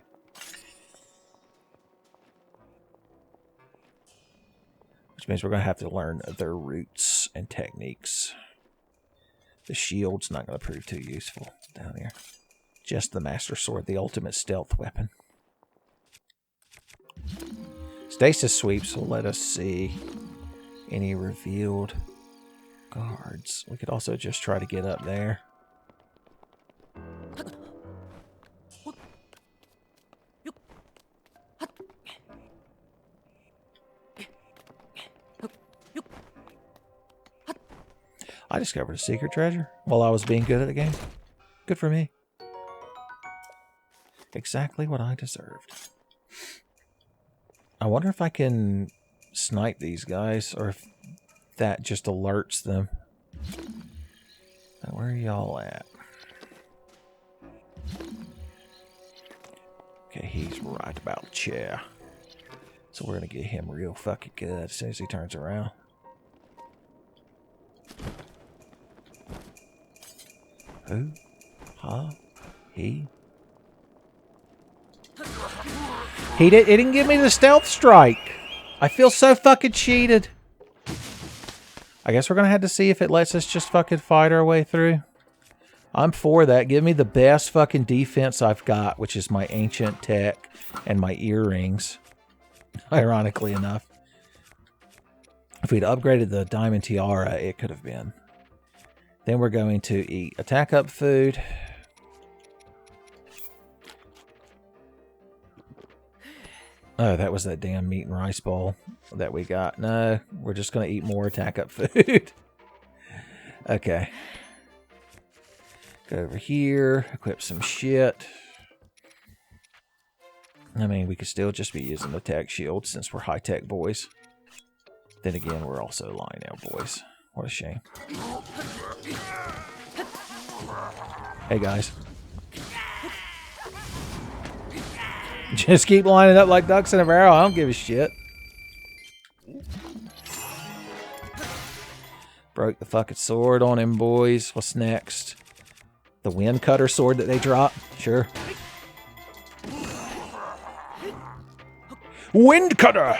Which means we're going to have to learn their roots and techniques. The shield's not going to prove too useful down here. Just the Master Sword, the ultimate stealth weapon. Stasis sweeps will let us see any revealed guards. We could also just try to get up there. I discovered a secret treasure while I was being good at the game. Good for me. Exactly what I deserved. I wonder if I can snipe these guys or if that just alerts them. Now, where are y'all at? Okay, he's right about the chair. So we're going to get him real fucking good as soon as he turns around. Who? Huh? He? It didn't give me the stealth strike. I feel so fucking cheated. I guess we're going to have to see if it lets us just fucking fight our way through. I'm for that. Give me the best fucking defense I've got, which is my ancient tech and my earrings. Ironically enough. If we'd upgraded the diamond tiara, it could have been. Then we're going to eat attack up food. Oh, that was that damn meat and rice bowl that we got. No, we're just going to eat more attack up food. Okay. Go over here, equip some shit. I mean, we could still just be using the tech shield since we're high-tech boys. Then again, we're also Lionel boys. What a shame. Hey, guys. Just keep lining up like ducks in a barrel. I don't give a shit. Broke the fucking sword on him, boys. What's next? The wind cutter sword that they drop? Sure. Wind cutter!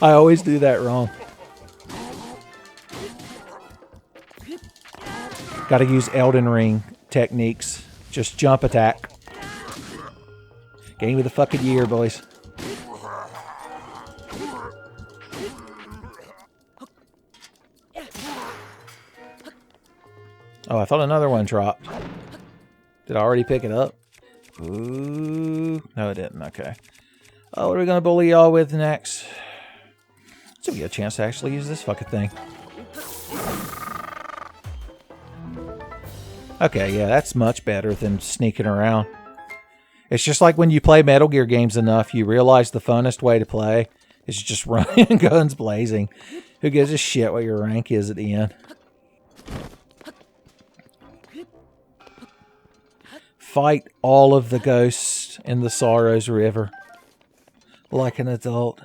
I always do that wrong. Gotta use Elden Ring techniques. Just jump attack. Game of the fucking year, boys. Oh, I thought another one dropped. Did I already pick it up? Ooh. No, it didn't. Okay. Oh, what are we going to bully y'all with next? Let's give you a chance to actually use this fucking thing. Okay, yeah, that's much better than sneaking around. It's just like when you play Metal Gear games enough, you realize the funnest way to play is just running guns blazing. Who gives a shit what your rank is at the end? Fight all of the ghosts in the Sorrows River like an adult.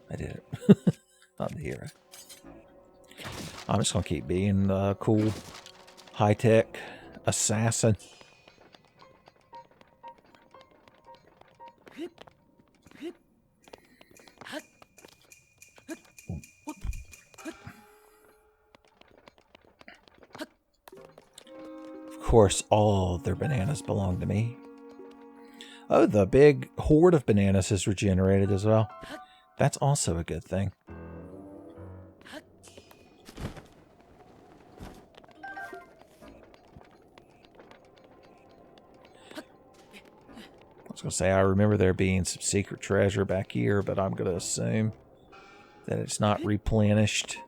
I did it. Not the hero. I'm just going to keep being a cool, high-tech assassin. Of course, all their bananas belong to me. Oh, the big horde of bananas has regenerated as well. That's also a good thing. I was going to say, I remember there being some secret treasure back here, but I'm going to assume that it's not replenished.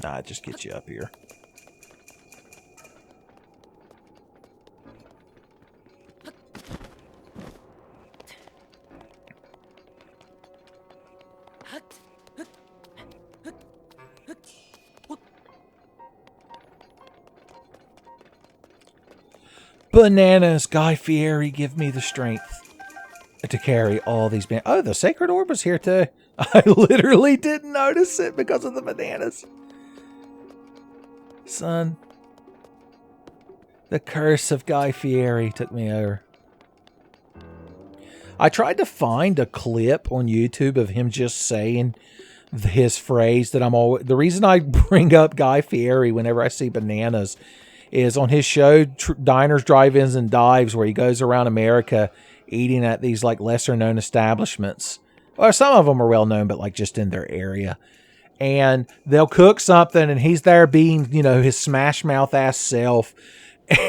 Nah, it just gets you up here. Bananas, Guy Fieri, give me the strength to carry all these bananas. Oh, the Sacred Orb was here too. I literally didn't notice it because of the bananas. Son, the curse of Guy Fieri took me over. I tried to find a clip on YouTube of him just saying his phrase that I'm always... The reason I bring up Guy Fieri whenever I see bananas is on his show, Diners, Drive-Ins, and Dives, where he goes around America eating at these like lesser-known establishments. Well, some of them are well-known, but like just in their area. And they'll cook something, and he's there being, you know, his smash-mouth ass self.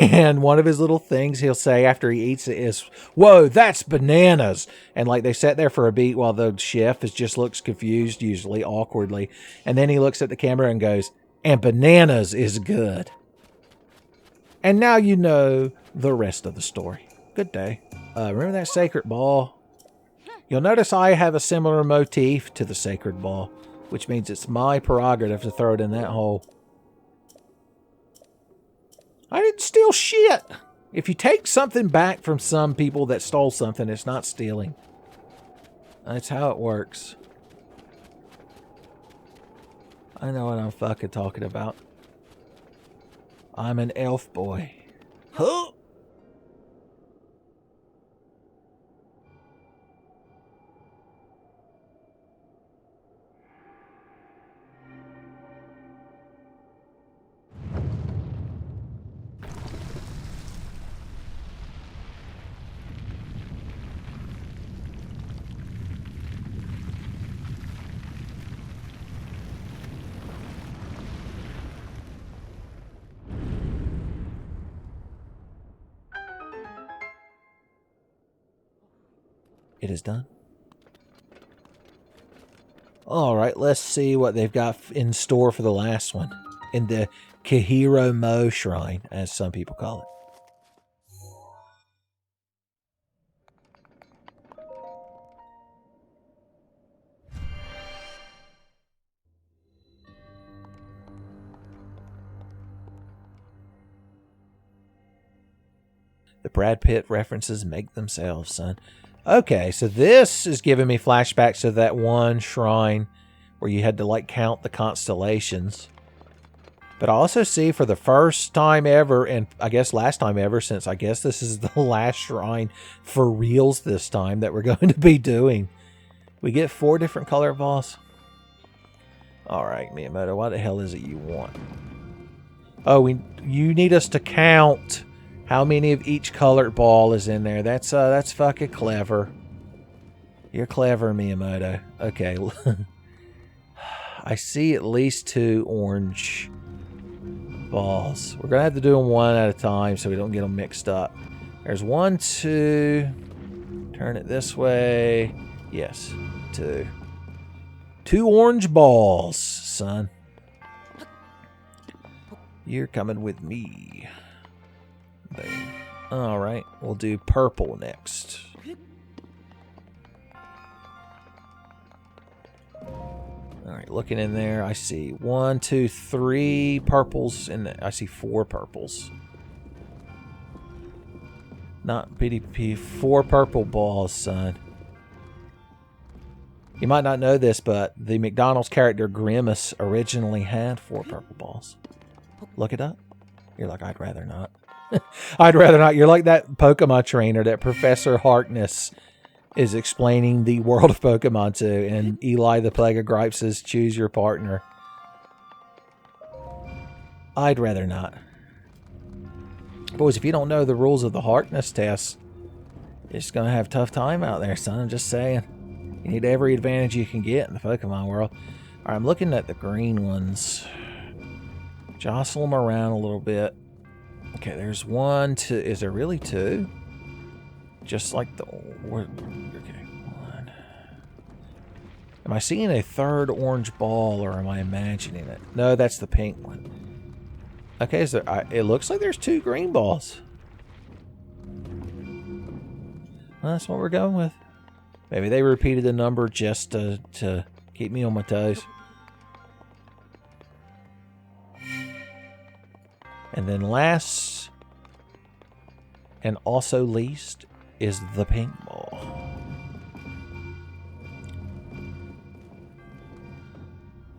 And one of his little things he'll say after he eats it is, "Whoa, that's bananas." And like they sat there for a beat while the chef just looks confused, usually awkwardly. And then he looks at the camera and goes, "And bananas is good." And now you know the rest of the story. Good day. Remember that sacred ball? You'll notice I have a similar motif to the sacred ball, which means it's my prerogative to throw it in that hole. I didn't steal shit. If you take something back from some people that stole something, it's not stealing. That's how it works. I know what I'm fucking talking about. I'm an elf boy. Huh? It is done. Alright, let's see what they've got in store for the last one. In the Kihiro Mo Shrine, as some people call it. The Brad Pitt references make themselves, son. Okay, so this is giving me flashbacks to that one shrine where you had to, like, count the constellations. But I also see for the first time ever, and I guess last time ever, since I guess this is the last shrine for reals this time that we're going to be doing, we get 4 different color balls. Alright, Miyamoto, what the hell is it you want? Oh, you need us to count How many of each colored ball is in there? That's fucking clever. You're clever, Miyamoto. Okay. I see at least 2 orange balls. We're going to have to do them one at a time so we don't get them mixed up. There's 1, 2. Turn it this way. Yes, 2. 2 orange balls, son. You're coming with me. Boom. Alright, we'll do purple next. Alright, looking in there, I see 1, 2, 3 purples, and I see 4 purples. Not PDP, 4 purple balls, son. You might not know this, but the McDonald's character Grimace originally had 4 purple balls. Look it up. You're like, I'd rather not. I'd rather not. You're like that Pokemon trainer that Professor Harkness is explaining the world of Pokemon to, and Eli the Plague of Gripes says, choose your partner. I'd rather not. Boys, if you don't know the rules of the Harkness test, you're just going to have a tough time out there, son. I'm just saying. You need every advantage you can get in the Pokemon world. Alright, I'm looking at the green ones. Jostle them around a little bit. Okay, there's 1, 2. Is there really 2? Just like the... Okay, 1. Am I seeing a 3rd orange ball, or am I imagining it? No, that's the pink one. Okay, so it looks like there's 2 green balls. Well, that's what we're going with. Maybe they repeated the number just to keep me on my toes. And then last, and also least, is the pink ball.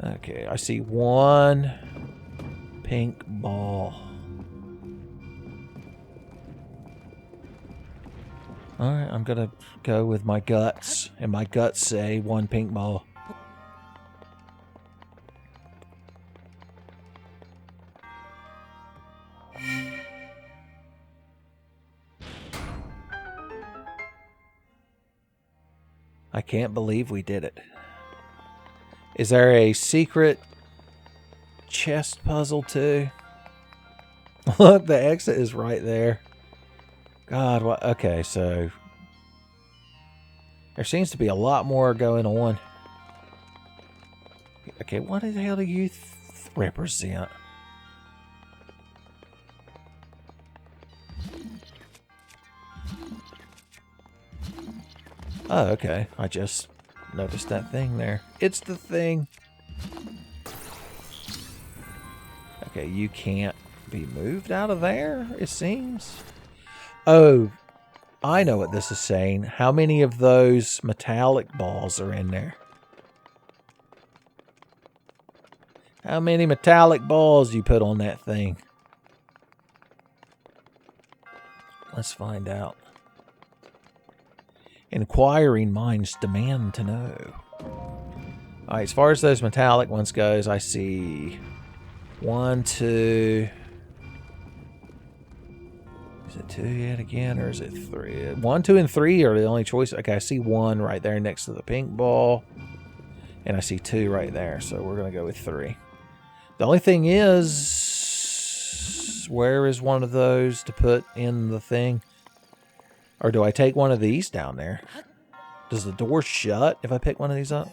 Okay, I see 1 pink ball. Alright, I'm gonna go with my guts, and my guts say 1 pink ball. I can't believe we did it. Is there a secret chest puzzle too? Look, the exit is right there. God, what? Okay, so there seems to be a lot more going on. Okay, what the hell do you represent? Oh, okay. I just noticed that thing there. It's the thing. Okay, you can't be moved out of there, it seems. Oh, I know what this is saying. How many of those metallic balls are in there? How many metallic balls you put on that thing? Let's find out. Inquiring minds demand to know. Alright, as far as those metallic ones goes, I see 1, 2. Is it 2 yet again, or is it 3? 1, 2, and 3 are the only choice. Okay, I see 1 right there next to the pink ball. And I see 2 right there, so we're going to go with 3. The only thing is, where is one of those to put in the thing? Or do I take one of these down there? Does the door shut if I pick one of these up?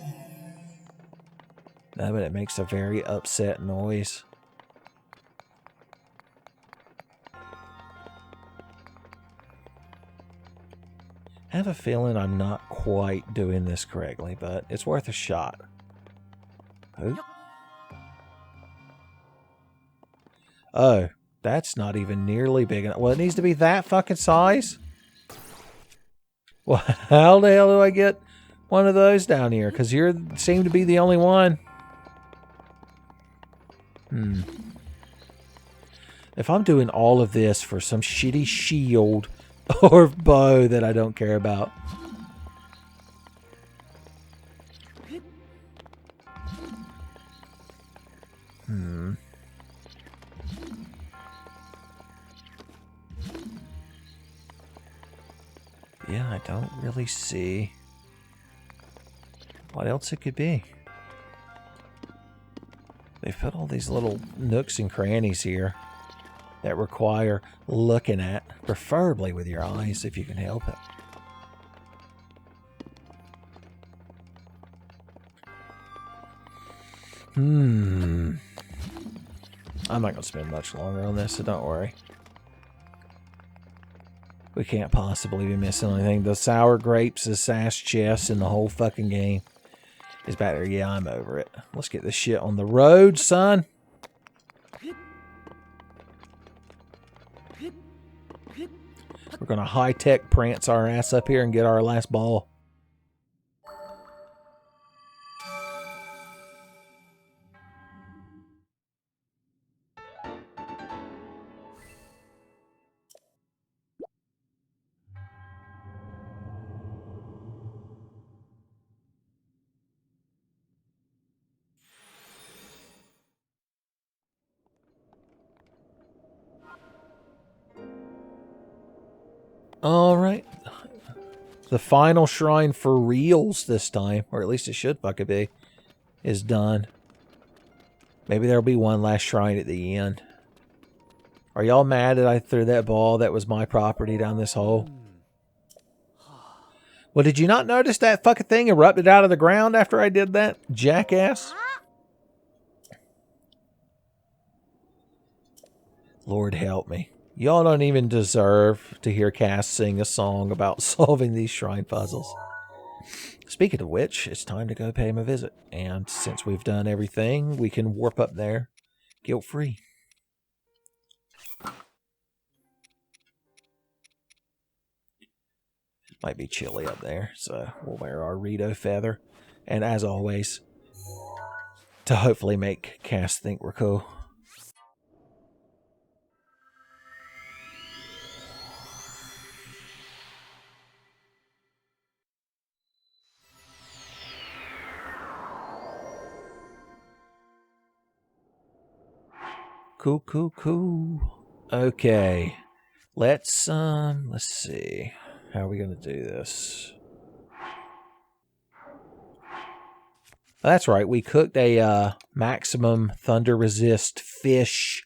No, but it makes a very upset noise. I have a feeling I'm not quite doing this correctly, but it's worth a shot. Oh. Oh, that's not even nearly big enough. Well, it needs to be that fucking size? Well, how the hell do I get one of those down here? Because you seem to be the only one. If I'm doing all of this for some shitty shield or bow that I don't care about. Yeah, I don't really see what else it could be. They've put all these little nooks and crannies here that require looking at, preferably with your eyes if you can help it. I'm not going to spend much longer on this, so don't worry. We can't possibly be missing anything. The sour grapes, the sass chest, and the whole fucking game is back there. Yeah, I'm over it. Let's get this shit on the road, son. We're going to high-tech prance our ass up here and get our last ball. All right. The final shrine for reals this time, or at least it should fucking be, is done. Maybe there'll be one last shrine at the end. Are y'all mad that I threw that ball that was my property down this hole? Well, did you not notice that fucking thing erupted out of the ground after I did that? Jackass. Lord help me. Y'all don't even deserve to hear Cass sing a song about solving these shrine puzzles. Speaking of which, it's time to go pay him a visit. And since we've done everything, we can warp up there guilt-free. Might be chilly up there, so we'll wear our Rito feather. And as always, to hopefully make Cass think we're cool. Cool. Okay. Let's see. How are we gonna do this? That's right, we cooked a maximum thunder resist fish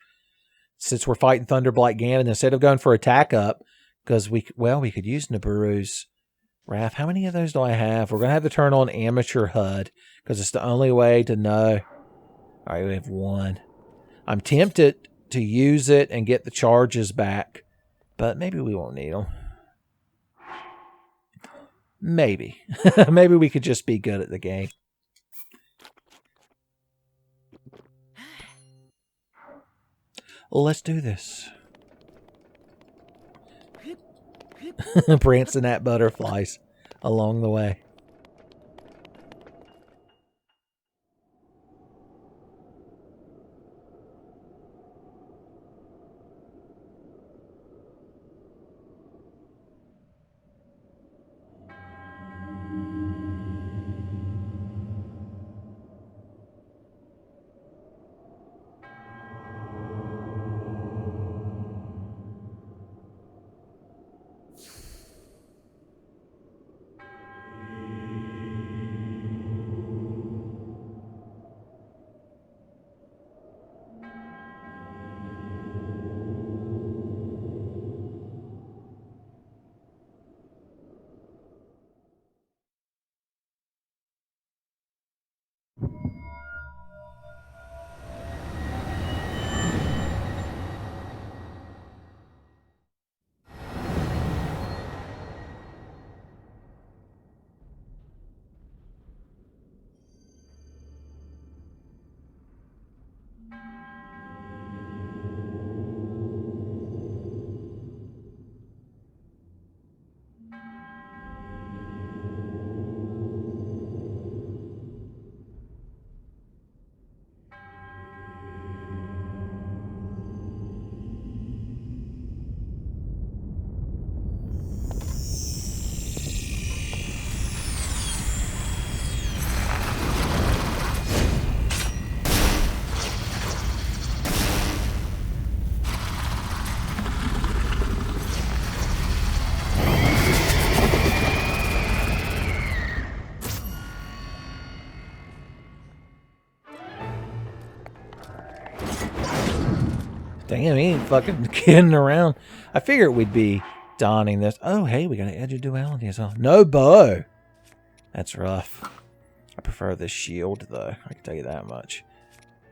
since we're fighting Thunderblight Ganon. Instead of going for attack up, because we could use Nibiru's Wrath. How many of those do I have? We're gonna have to turn on amateur HUD because it's the only way to know. All right, we have one. I'm tempted to use it and get the charges back, but maybe we won't need them. Maybe. Maybe we could just be good at the game. Let's do this. Prancing at butterflies along the way. Damn, he ain't fucking kidding around. I figured we'd be donning this. Oh, hey, we got an edge of duality as well. No bow. That's rough. I prefer this shield, though. I can tell you that much.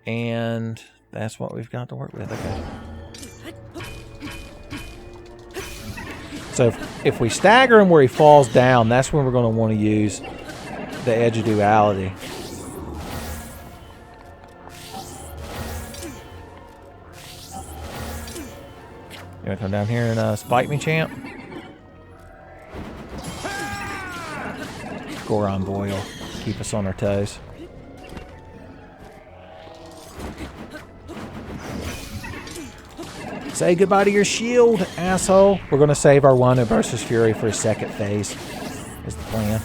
And that's what we've got to work with. Okay. So if we stagger him where he falls down, that's when we're going to want to use the edge of duality. You want to come down here and spike me, champ? Goron boy will keep us on our toes. Say goodbye to your shield, asshole. We're going to save our one at Burster's Fury for a second phase, is the plan.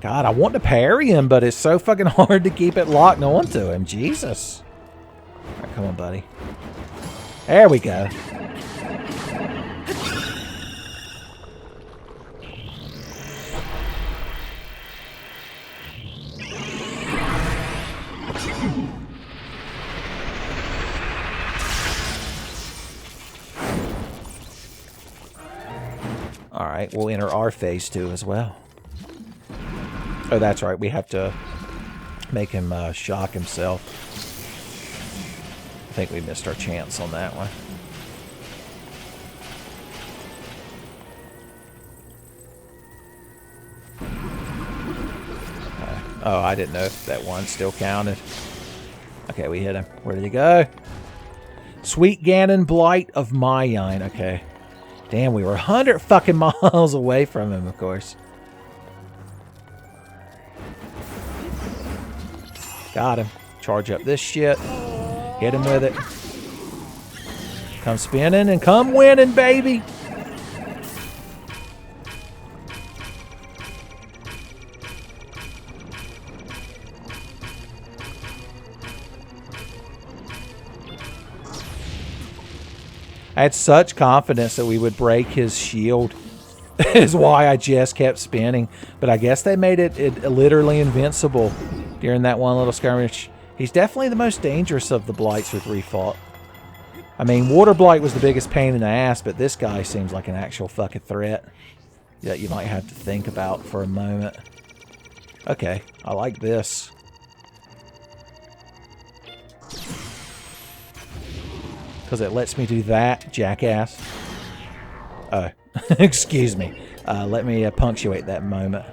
God, I want to parry him, but it's so fucking hard to keep it locked onto him. Jesus. All right, come on, buddy. There we go. All right, we'll enter our phase 2 as well. Oh, that's right. We have to make him shock himself. I think we missed our chance on that one. Oh, I didn't know if that one still counted. Okay, we hit him. Where did he go? Sweet Ganon, Blight of Mayine. Okay. Damn, we were 100 fucking miles away from him, of course. Got him. Charge up this shit. Hit him with it. Come spinning and come winning, baby. I had such confidence that we would break his shield. Is why I just kept spinning. But I guess they made it literally invincible during that one little skirmish. He's definitely the most dangerous of the Blights we've refought. I mean, Water Blight was the biggest pain in the ass, but this guy seems like an actual fucking threat that you might have to think about for a moment. Okay, I like this. Because it lets me do that, jackass. Oh, excuse me. Let me punctuate that moment.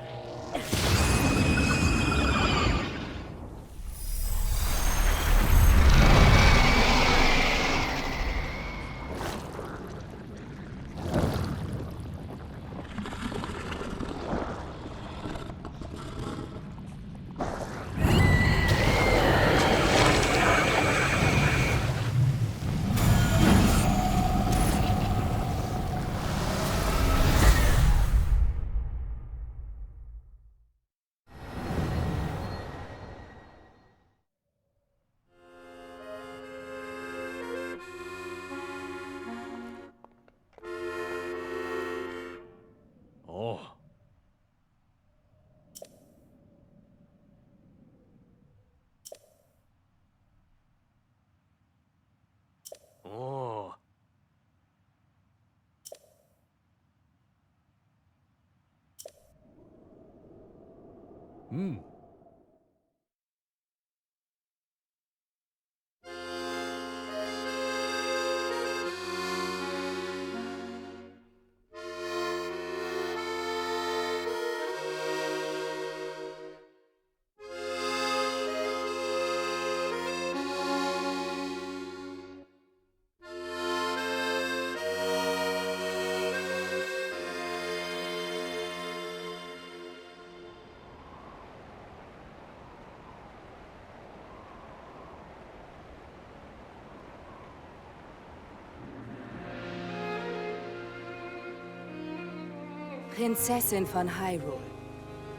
Prinzessin von Hyrule.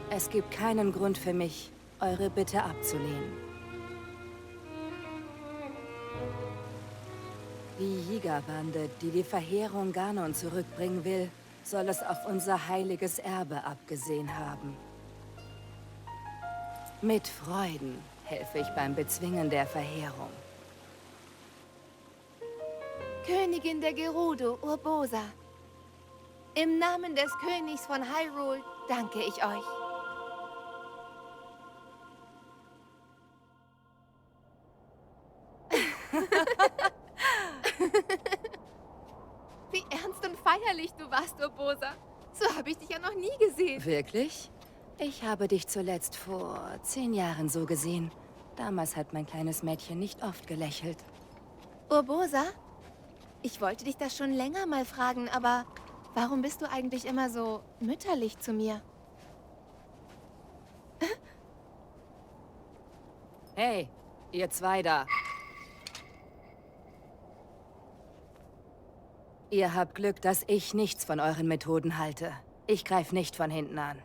Es gibt keinen Grund für mich, eure Bitte abzulehnen. Die Jägerbande, die die Verheerung Ganon zurückbringen will, soll es auf unser heiliges Erbe abgesehen haben. Mit Freuden helfe ich beim Bezwingen der Verheerung. Königin der Gerudo, Urbosa. Im Namen des Königs von Hyrule danke ich euch. Wie ernst und feierlich du warst, Urbosa. So habe ich dich ja noch nie gesehen. Wirklich? Ich habe dich zuletzt vor 10 Jahren so gesehen. Damals hat mein kleines Mädchen nicht oft gelächelt. Urbosa? Ich wollte dich das schon länger mal fragen, aber warum bist du eigentlich immer so mütterlich zu mir? Hey, ihr zwei da. Ihr habt Glück, dass ich nichts von euren Methoden halte. Ich greife nicht von hinten an.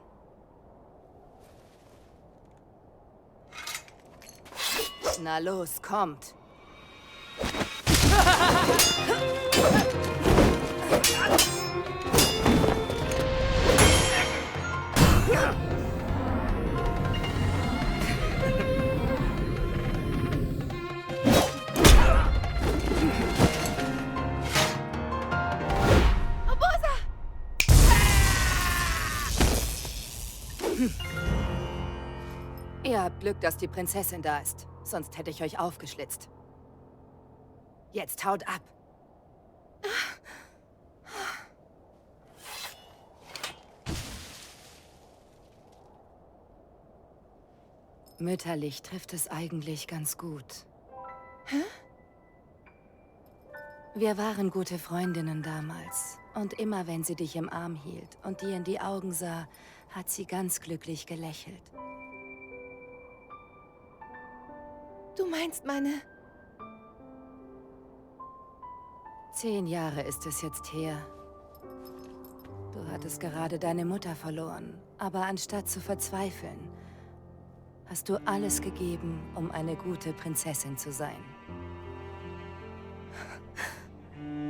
Na los, kommt. Ihr habt Glück, dass die Prinzessin da ist. Sonst hätte ich euch aufgeschlitzt. Jetzt haut ab. Mütterlich trifft es eigentlich ganz gut. Hä? Wir waren gute Freundinnen damals. Und immer wenn sie dich im Arm hielt und dir in die Augen sah, hat sie ganz glücklich gelächelt. Du meinst meine... 10 Jahre ist es jetzt her. Du hattest gerade deine Mutter verloren, aber anstatt zu verzweifeln, hast du alles gegeben, um eine gute Prinzessin zu sein.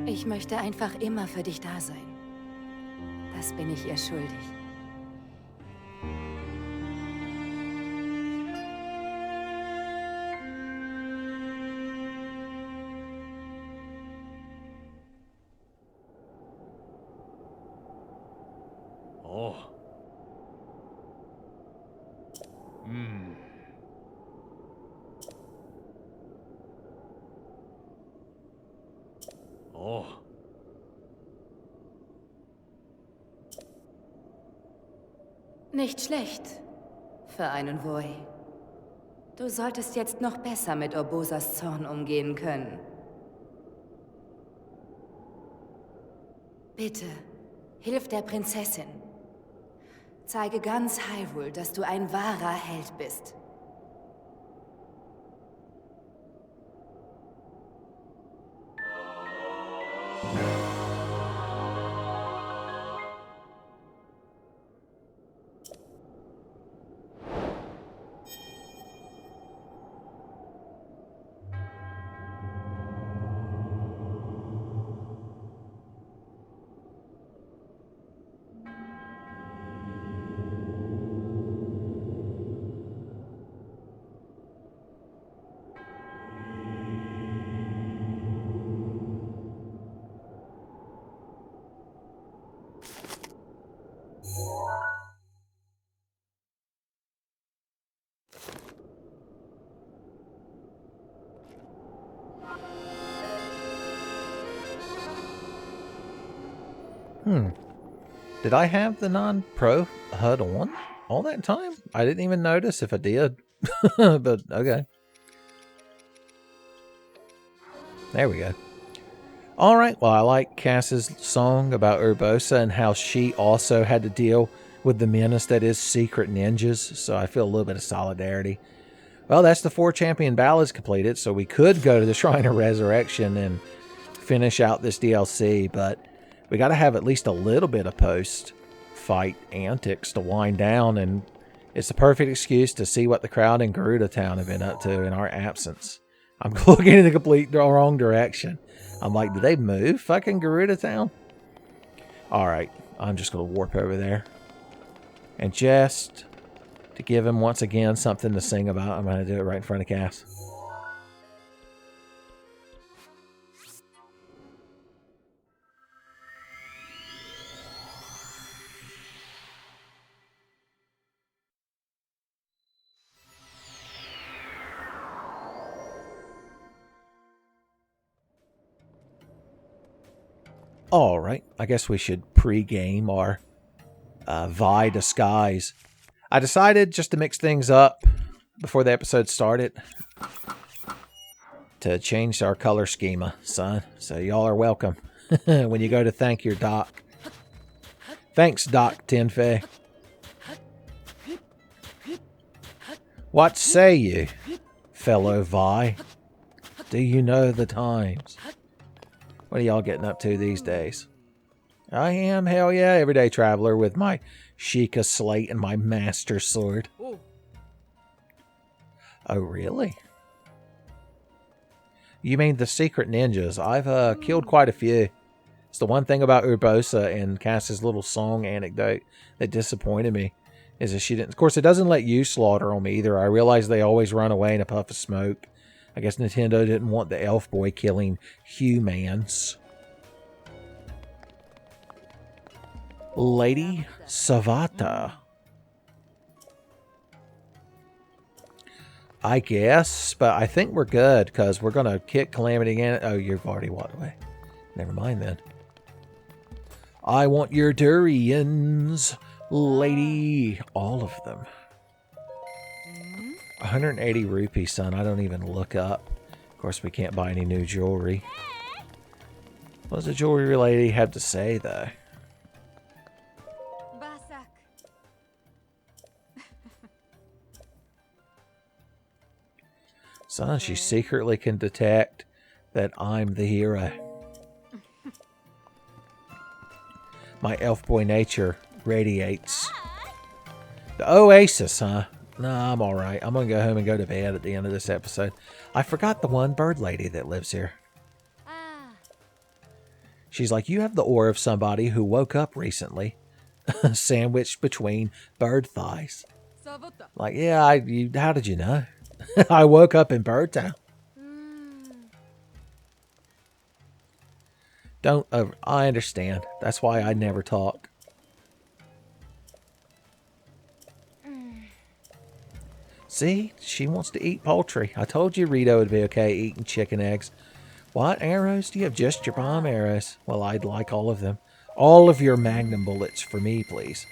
Ich möchte einfach immer für dich da sein. Das bin ich ihr schuldig. Oh. Oh. Nicht schlecht für einen Woi. Du solltest jetzt noch besser mit Urbosas Zorn umgehen können. Bitte, hilf der Prinzessin. Zeige ganz Hyrule, dass du ein wahrer Held bist. Did I have the non-pro HUD on all that time? I didn't even notice if I did. But okay. There we go. Alright, well, I like Cass's song about Urbosa and how she also had to deal with the menace that is secret ninjas, so I feel a little bit of solidarity. Well, that's the 4 champion ballads completed, so we could go to the Shrine of Resurrection and finish out this DLC, but we got to have at least a little bit of post-fight antics to wind down, and it's the perfect excuse to see what the crowd in Gerudo Town have been up to in our absence. I'm looking in the complete wrong direction. I'm like, did they move fucking Gerudo Town? Alright, I'm just going to warp over there. And just to give him once again something to sing about, I'm going to do it right in front of Cass. Alright, I guess we should pre-game our Vi disguise. I decided, just to mix things up before the episode started, to change our color schema, son. So y'all are welcome when you go to thank your doc. Thanks, Doc Tenfey. What say you, fellow Vi? Do you know the times? What are y'all getting up to these days? I am, hell yeah, everyday traveler with my Sheikah slate and my master sword. Oh, really? You mean the secret ninjas? I've killed quite a few. It's the one thing about Urbosa and Cass's little song anecdote that disappointed me. Is that she didn't... Of course, it doesn't let you slaughter them either. I realize they always run away in a puff of smoke. I guess Nintendo didn't want the elf boy killing humans. Lady Savata. I guess, but I think we're good because we're going to kick Calamity again. Oh, you've already walked away. Never mind then. I want your durians, lady. All of them. 180 rupees, son. I don't even look up. Of course, we can't buy any new jewelry. What does the jewelry lady have to say, though? Son, she secretly can detect that I'm the hero. My elf boy nature radiates. The Oasis, huh? Nah, I'm alright. I'm gonna go home and go to bed at the end of this episode. I forgot the one bird lady that lives here. She's like, you have the aura of somebody who woke up recently, sandwiched between bird thighs. Like, yeah, how did you know? I woke up in Birdtown. I understand. That's why I never talk. See? She wants to eat poultry. I told you Rito would be okay eating chicken eggs. What arrows? Do you have just your bomb arrows? Well, I'd like all of them. All of your magnum bullets for me, please.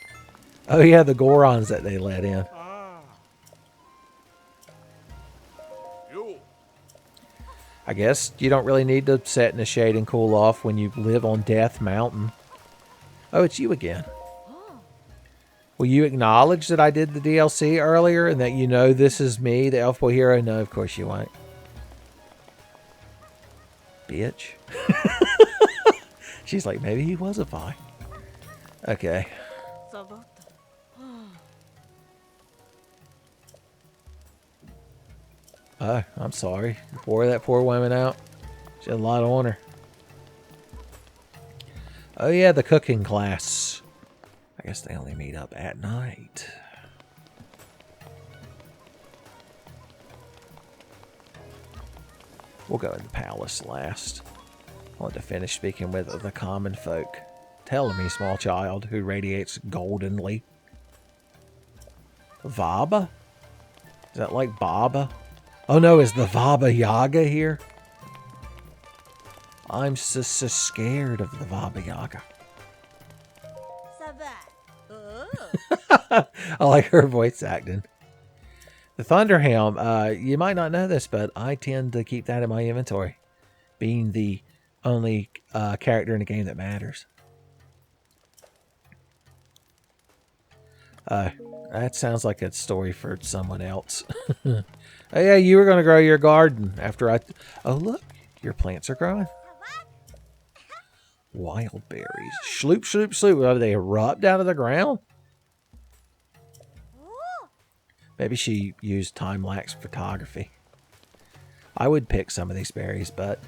Oh yeah, the Gorons that they let in. I guess you don't really need to sit in the shade and cool off when you live on Death Mountain. Oh, it's you again. Will you acknowledge that I did the DLC earlier and that you know this is me, the Elf Boy Hero? No, of course you won't. Bitch. She's like, maybe he was a Vi. Okay. Oh, I'm sorry. Wore that poor woman out. She had a lot on her. Oh yeah, the cooking class. I guess they only meet up at night. We'll go in the palace last. I want to finish speaking with the common folk. Tell me, small child who radiates goldenly. Vaba? Is that like Baba? Oh no, is the Baba Yaga here? I'm so scared of the Baba Yaga. I like her voice acting. The Thunderhelm, you might not know this, but I tend to keep that in my inventory. Being the only character in the game that matters. That sounds like a story for someone else. Oh yeah, you were going to grow your garden after I... Oh look, your plants are growing. Wild berries. Shloop, shloop, shloop. Oh, they erupt out of the ground? Maybe she used time-lapse photography. I would pick some of these berries, but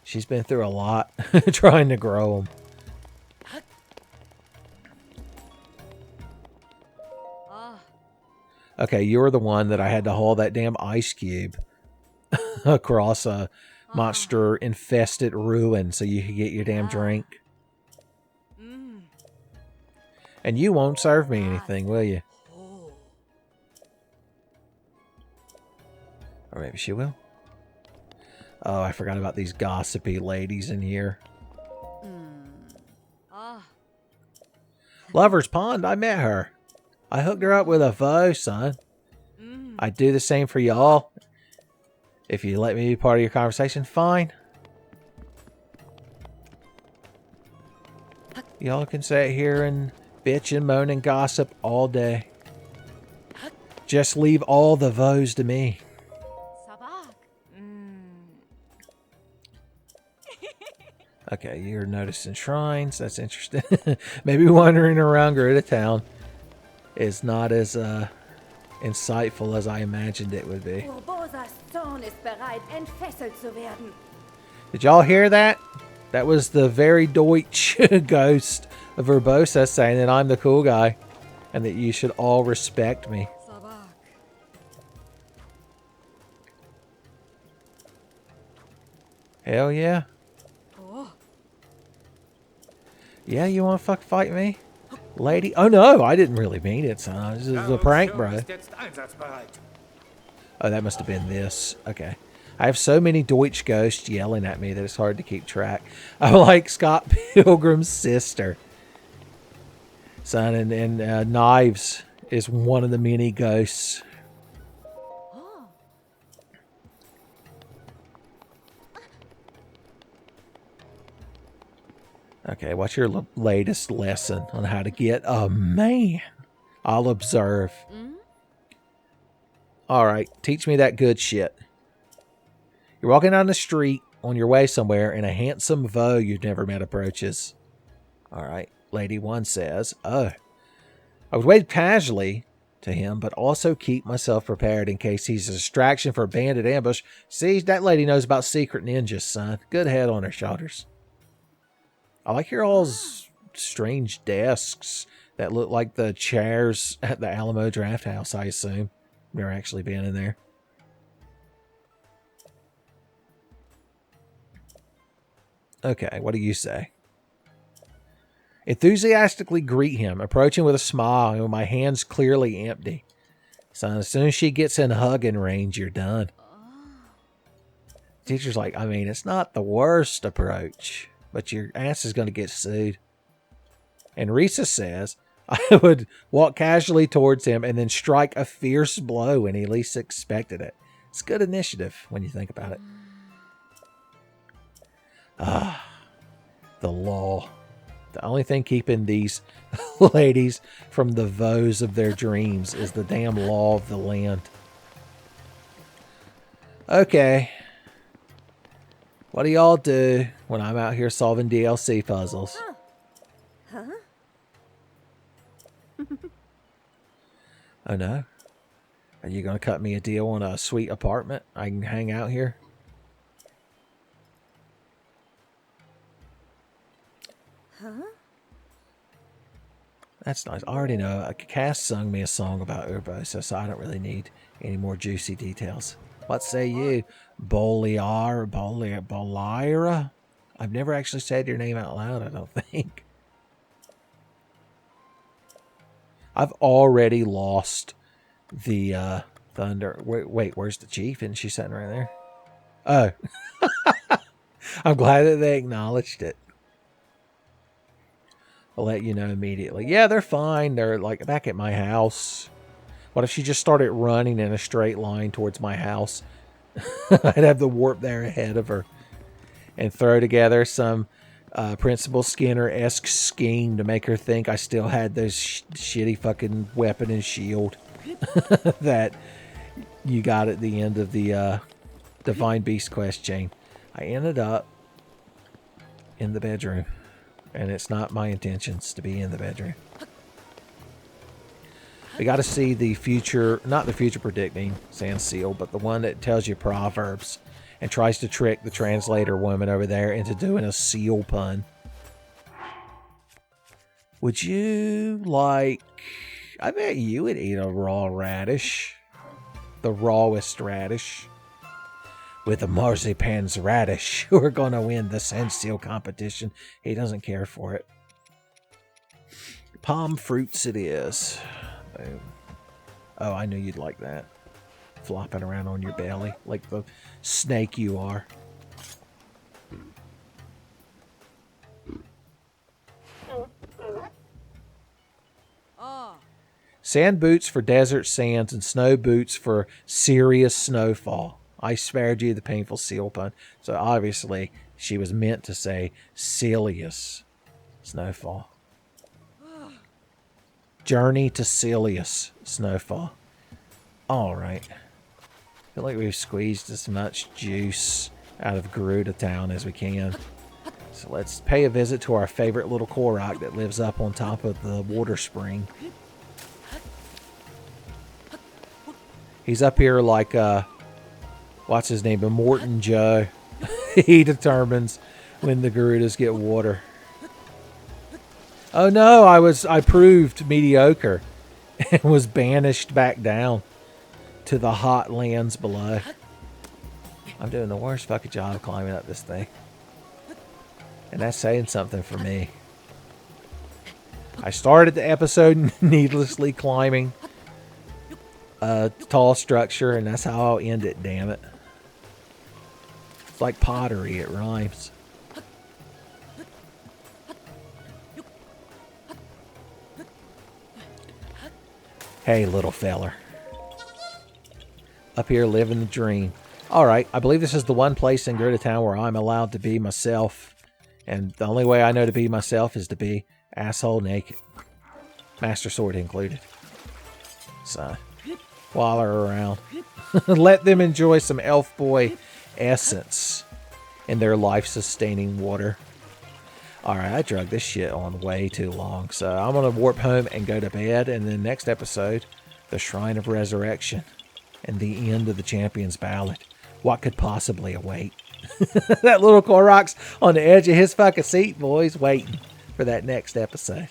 she's been through a lot trying to grow them. Okay, you're the one that I had to haul that damn ice cube across a monster-infested ruin so you could get your damn drink. And you won't serve me anything, will you? Or maybe she will. Oh, I forgot about these gossipy ladies in here. Lover's Pond, I met her. I hooked her up with a foe, son. I'd do the same for y'all. If you let me be part of your conversation, fine. Y'all can sit here and bitch and moan and gossip all day. Just leave all the voes to me. Okay, you're noticing shrines. That's interesting. Maybe wandering around Gerudo Town is not as insightful as I imagined it would be. Did y'all hear that? That was the very Deutsch ghost of Urbosa saying that I'm the cool guy and that you should all respect me. Hell yeah. Yeah, you want to fight me? Lady? Oh no, I didn't really mean it, son. This is a prank, bro. Oh, that must have been this. Okay. I have so many Deutsch ghosts yelling at me that it's hard to keep track. I'm like Scott Pilgrim's sister. Son, and Knives is one of the many ghosts. Okay, what's your latest lesson on how to get a man? I'll observe. Alright, teach me that good shit. You're walking down the street on your way somewhere and a handsome foe you've never met approaches. Alright, Lady 1 says, oh, I would wave casually to him, but also keep myself prepared in case he's a distraction for a bandit ambush. See, that lady knows about secret ninjas, son. Good head on her shoulders. I like your all's strange desks that look like the chairs at the Alamo Draft House, I assume. Never actually been in there. Okay, what do you say? Enthusiastically greet him, approaching with a smile and with my hands clearly empty. So as soon as she gets in hugging range, you're done. Teacher's like, I mean, it's not the worst approach, but your ass is going to get sued. And Risa says, I would walk casually towards him and then strike a fierce blow when he least expected it. It's good initiative when you think about it. The law. The only thing keeping these ladies from the vows of their dreams is the damn law of the land. Okay. What do y'all do when I'm out here solving DLC puzzles? Oh no? Are you going to cut me a deal on a sweet apartment I can hang out here? That's nice. I already know. Cass sung me a song about Urbosa, so I don't really need any more juicy details. What say you? Bolira? I've never actually said your name out loud, I don't think. I've already lost the thunder. Wait, where's the chief? Isn't she sitting right there? Oh. I'm glad that they acknowledged it. I'll let you know immediately. Yeah, they're fine. They're like back at my house. What if she just started running in a straight line towards my house? I'd have the warp there ahead of her and throw together some Principal Skinner-esque scheme to make her think I still had those shitty fucking weapon and shield that you got at the end of the Divine Beast quest chain. I ended up in the bedroom, and it's not my intentions to be in the bedroom. We got to see the future, not the future predicting sand seal, but the one that tells you proverbs and tries to trick the translator woman over there into doing a seal pun. Would you like I bet you would eat a raw radish. The rawest radish. With the marzipan's radish, we're going to win the sandseal competition. He doesn't care for it. Palm fruits it is. Boom. Oh, I knew you'd like that. Flopping around on your belly like the snake you are. Sand boots for desert sands and snow boots for serious snowfall. I spared you the painful seal pun. So obviously she was meant to say Celius snowfall. Journey to Celius snowfall. Alright. I feel like we've squeezed as much juice out of Garuda Town as we can. So let's pay a visit to our favorite little Korok that lives up on top of the water spring. He's up here like, what's his name? Immortan Joe. He determines when the Garudas get water. Oh no, I proved mediocre and was banished back down to the hot lands below. I'm doing the worst fucking job climbing up this thing. And that's saying something for me. I started the episode needlessly climbing a tall structure, and that's how I'll end it, damn it. It's like pottery, it rhymes. Hey, little feller. Up here living the dream. Alright, I believe this is the one place in Garuda Town where I'm allowed to be myself. And the only way I know to be myself is to be asshole naked. Master Sword included. So, while they're around, let them enjoy some elf boy essence in their life-sustaining water. Alright, I drug this shit on way too long. So I'm going to warp home and go to bed. And then next episode, the Shrine of Resurrection and the end of the Champion's Ballad. What could possibly await? That little Korok's on the edge of his fucking seat, boys, waiting for that next episode.